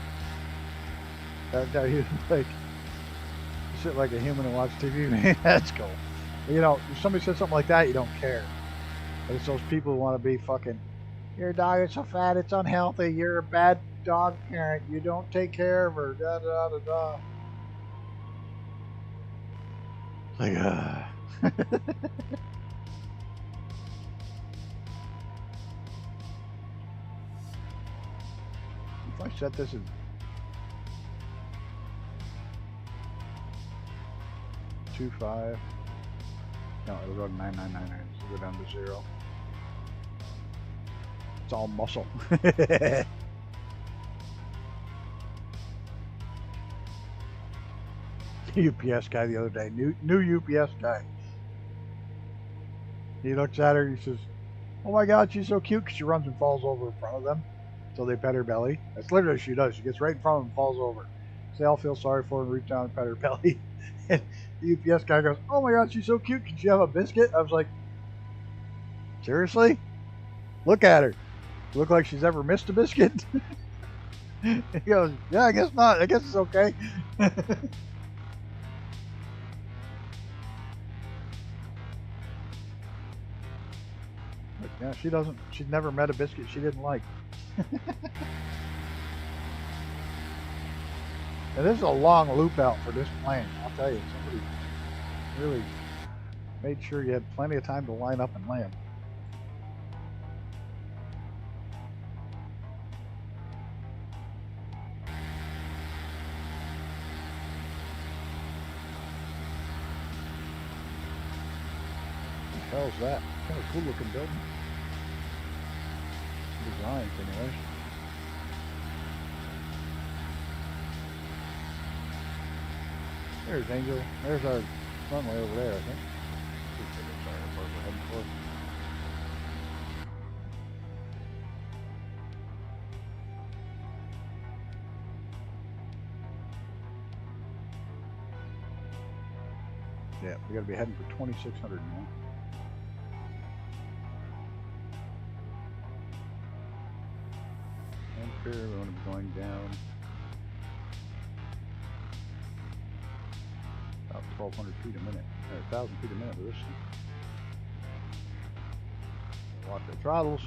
that he was like, sit like a human and watch TV, man. That's cool. You know, if somebody says something like that, you don't care. But it's those people who want to be fucking, your dog is so fat, it's unhealthy. You're a bad dog parent. You don't take care of her. Da da da da. Like, if I set this in 2.5, no, it'll go to 9.999. So go down to 0. It's all muscle. UPS guy the other day, new UPS guy. He looks at her, he says, oh my god, she's so cute, because she runs and falls over in front of them, so they pet her belly. That's literally what she does. She gets right in front of them and falls over. So they all feel sorry for her and reach down and pet her belly. And the UPS guy goes, oh my god, she's so cute, can she have a biscuit? I was like, seriously? Look at her. Look like she's ever missed a biscuit? He goes, yeah, I guess not. I guess it's okay. But yeah, she's never met a biscuit she didn't like. And this is a long loop out for this plane. I'll tell you, somebody really made sure you had plenty of time to line up and land. What the hell is that? Kind of cool looking building. Designs, anyway. There's Angel. There's our runway over there, I think. Sorry, that's where we're heading for. Yeah, we gotta be heading for 2600 now. And here we want to be going down about 1,200 feet a minute, or 1,000 feet a minute with this thing. Watch the throttles.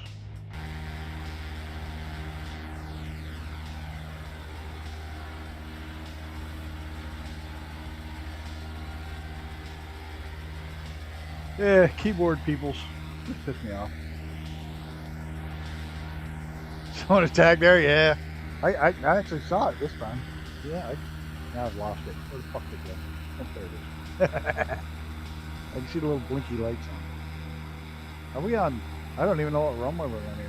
Yeah, keyboard peoples. Just piss me off. Someone attacked there? Yeah. I actually saw it this time. Yeah, now I've lost it. Where the fuck did it go? Oh, there it I can see the little blinky lights on. Are we on? I don't even know what runway we're on here.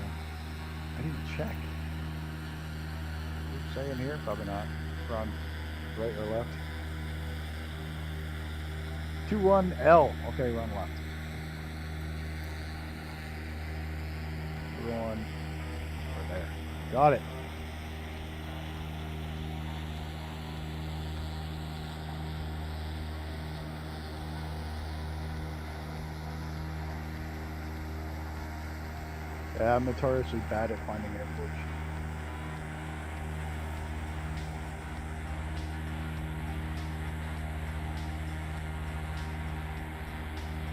I didn't check. Is it saying here? Probably not. We're on right or left. 21L. Okay, run left. We're on right there. Got it. Yeah, I'm notoriously bad at finding airports.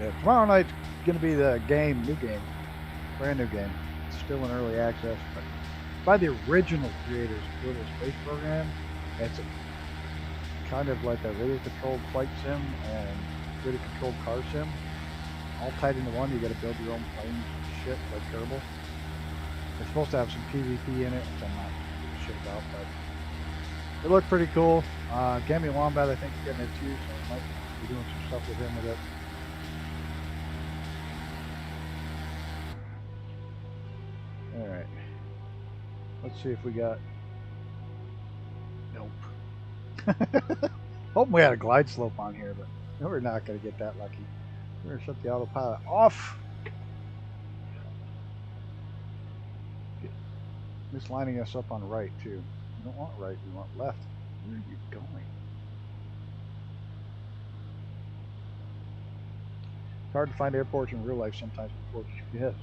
Yeah, tomorrow night's gonna be the game, new game, brand new game. It's still in early access, but by the original creators of the Little Space Program. It's kind of like a radio-controlled flight sim and radio-controlled car sim, all tied into one. You got to build your own planes and shit like Kerbal. It's supposed to have some PvP in it, which I'm not shit about, but it looked pretty cool. Gammy Wombat, I think, is getting it too, so I might be doing some stuff with him with it. Alright. Let's see if we got... Nope. Hoping we had a glide slope on here, but we're not going to get that lucky. We're going to shut the autopilot off. Mislining us up on right, too. We don't want right, we want left. Where are you going? It's hard to find airports in real life sometimes before GPS.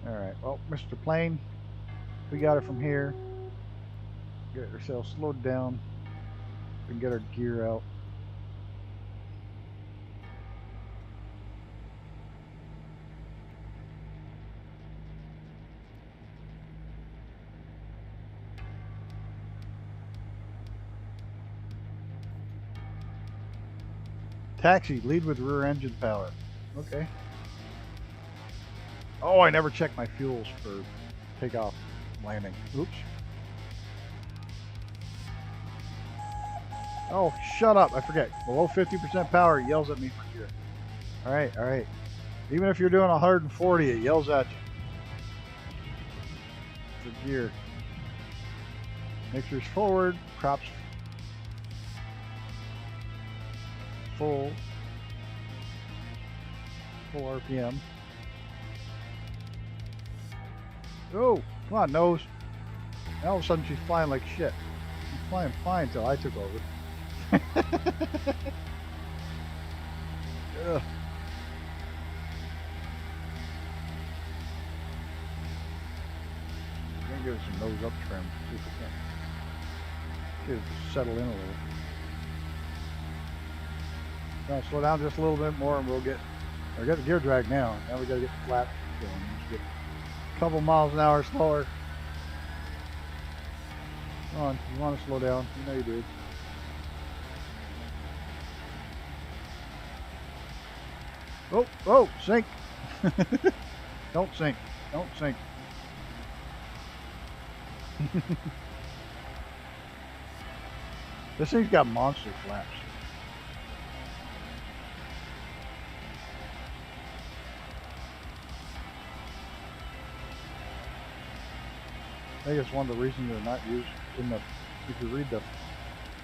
Alright, well, Mr. Plane, we got it from here. Get ourselves slowed down. We can get our gear out. Taxi, lead with rear engine power. Okay. Oh, I never checked my fuels for takeoff, landing. Oops. Oh, shut up. I forget. Below 50% power, it yells at me for gear. Alright, alright. Even if you're doing 140, it yells at you. For gear. Mixers forward, props full RPM. Oh, come on, nose. And all of a sudden she's flying like shit. She's flying fine until I took over. Ugh. I'm gonna give it some nose up trim. See if we can settle in a little. Now slow down just a little bit more and we'll get the gear drag now. Now we gotta get the flat going. Just get a couple miles an hour slower. Come on, you want to slow down. You know you do. Oh, oh, sink. Don't sink. Don't sink. This thing's got monster flaps. I think it's one of the reasons they're not used in the. If you read the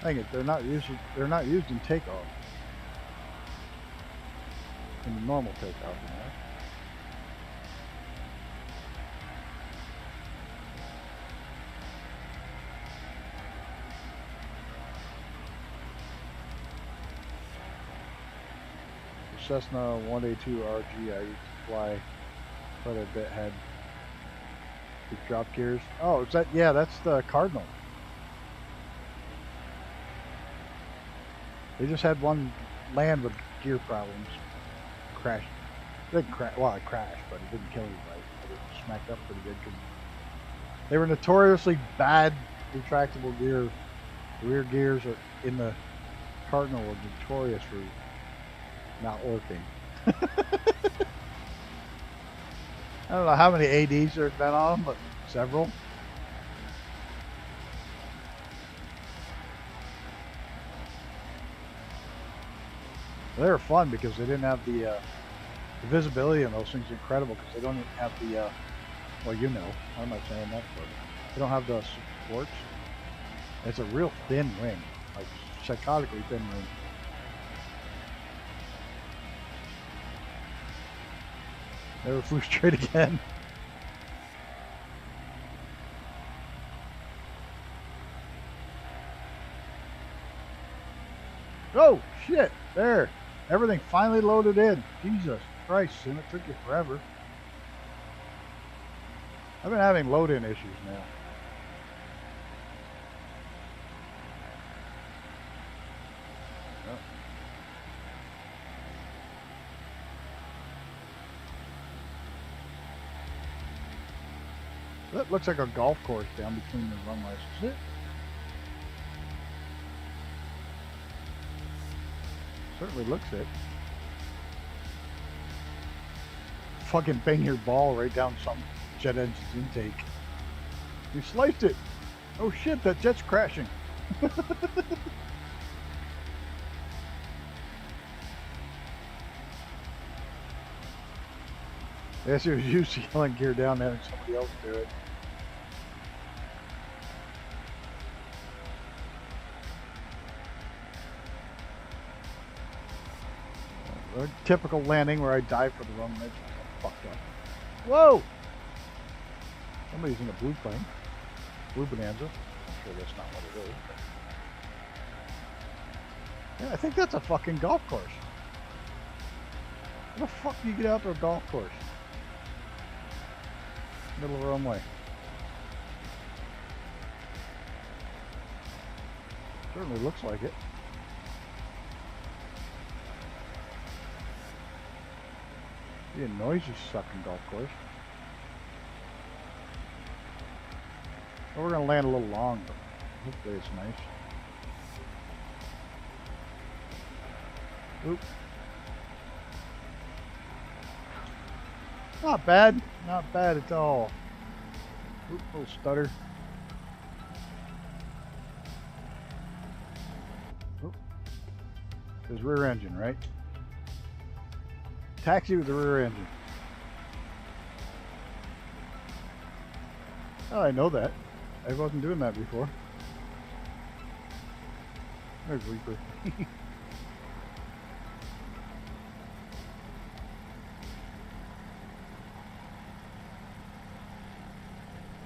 thing, they're not used in takeoff. In the normal takeoff, you know. The Cessna 1A2 RG I used to fly quite a bit had the drop gears. Oh, is that? Yeah, that's the Cardinal. They just had one land with gear problems. Crashed. It didn't crash. Well, it crashed, but it didn't kill anybody. It smacked up pretty good because they were notoriously bad retractable gear. The rear gears in the Cardinal were notorious for not working. I don't know how many ADs there's been on them, but several. They were fun because they didn't have the visibility on those things. Incredible because they don't even have the well, you know, I'm not saying that, but they don't have the supports. It's a real thin wing, like psychotically thin wing. Never flew straight again. Oh shit! There, everything finally loaded in. Jesus Christ, and it took you forever. I've been having load-in issues now. That looks like a golf course down between the runways, is it? Certainly looks it. Fucking bang your ball right down some jet engine's intake. You sliced it. Oh shit, that jet's crashing. Yes, it was you sealing gear down there and somebody else do it. A typical landing where I dive for the wrong edge. Fucked up. Whoa! Somebody's in a blue plane. Blue Bonanza. I'm sure that's not what it is. Yeah, I think that's a fucking golf course. How the fuck do you get out to a golf course? Middle of the runway. Certainly looks like it. Be a noisy sucking golf course. Well, we're gonna land a little long, but hopefully it's nice. Oop. Not bad. Not bad at all. Oop, little stutter. Oop. There's rear engine, right? Taxi with the rear engine. Oh, I know that. I wasn't doing that before. There's Reaper. I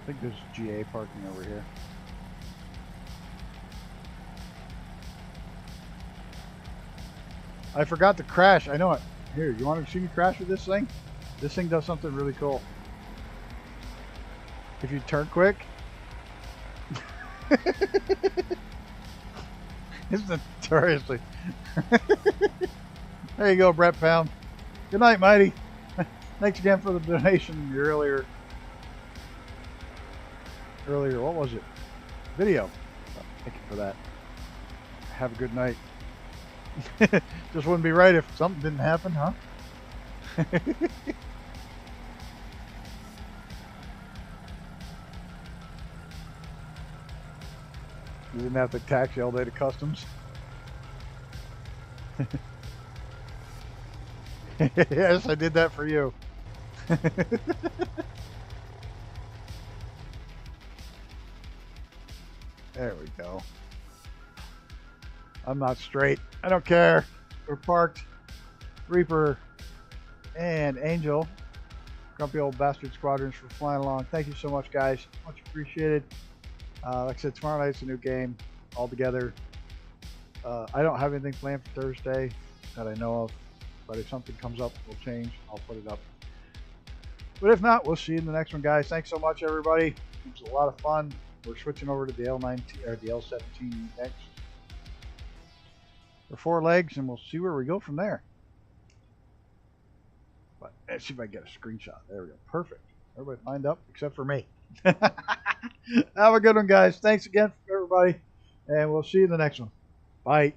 think there's GA parking over here. I forgot to crash. I know it. Here, you want to see me crash with this thing? This thing does something really cool. If you turn quick. It's notoriously. There you go, Brett Pound. Good night, Mighty. Thanks again for the donation earlier. What was it? Video. Thank you for that. Have a good night. Just wouldn't be right if something didn't happen, huh? You didn't have to taxi all day to customs. Yes, I did that for you. There we go. I'm not straight. I don't care. We're parked. Reaper and Angel, Grumpy Old Bastard Squadrons, for flying along. Thank you so much, guys. Much appreciated. Like I said, tomorrow night's a new game altogether. I don't have anything planned for Thursday that I know of, but if something comes up, we'll change. I'll put it up. But if not, we'll see you in the next one, guys. Thanks so much, everybody. It was a lot of fun. We're switching over to the L19 or the L17 next. For 4 legs, and we'll see where we go from there. But let's see if I get a screenshot. There we go. Perfect. Everybody lined up except for me. Have a good one, guys. Thanks again, everybody, and we'll see you in the next one. Bye.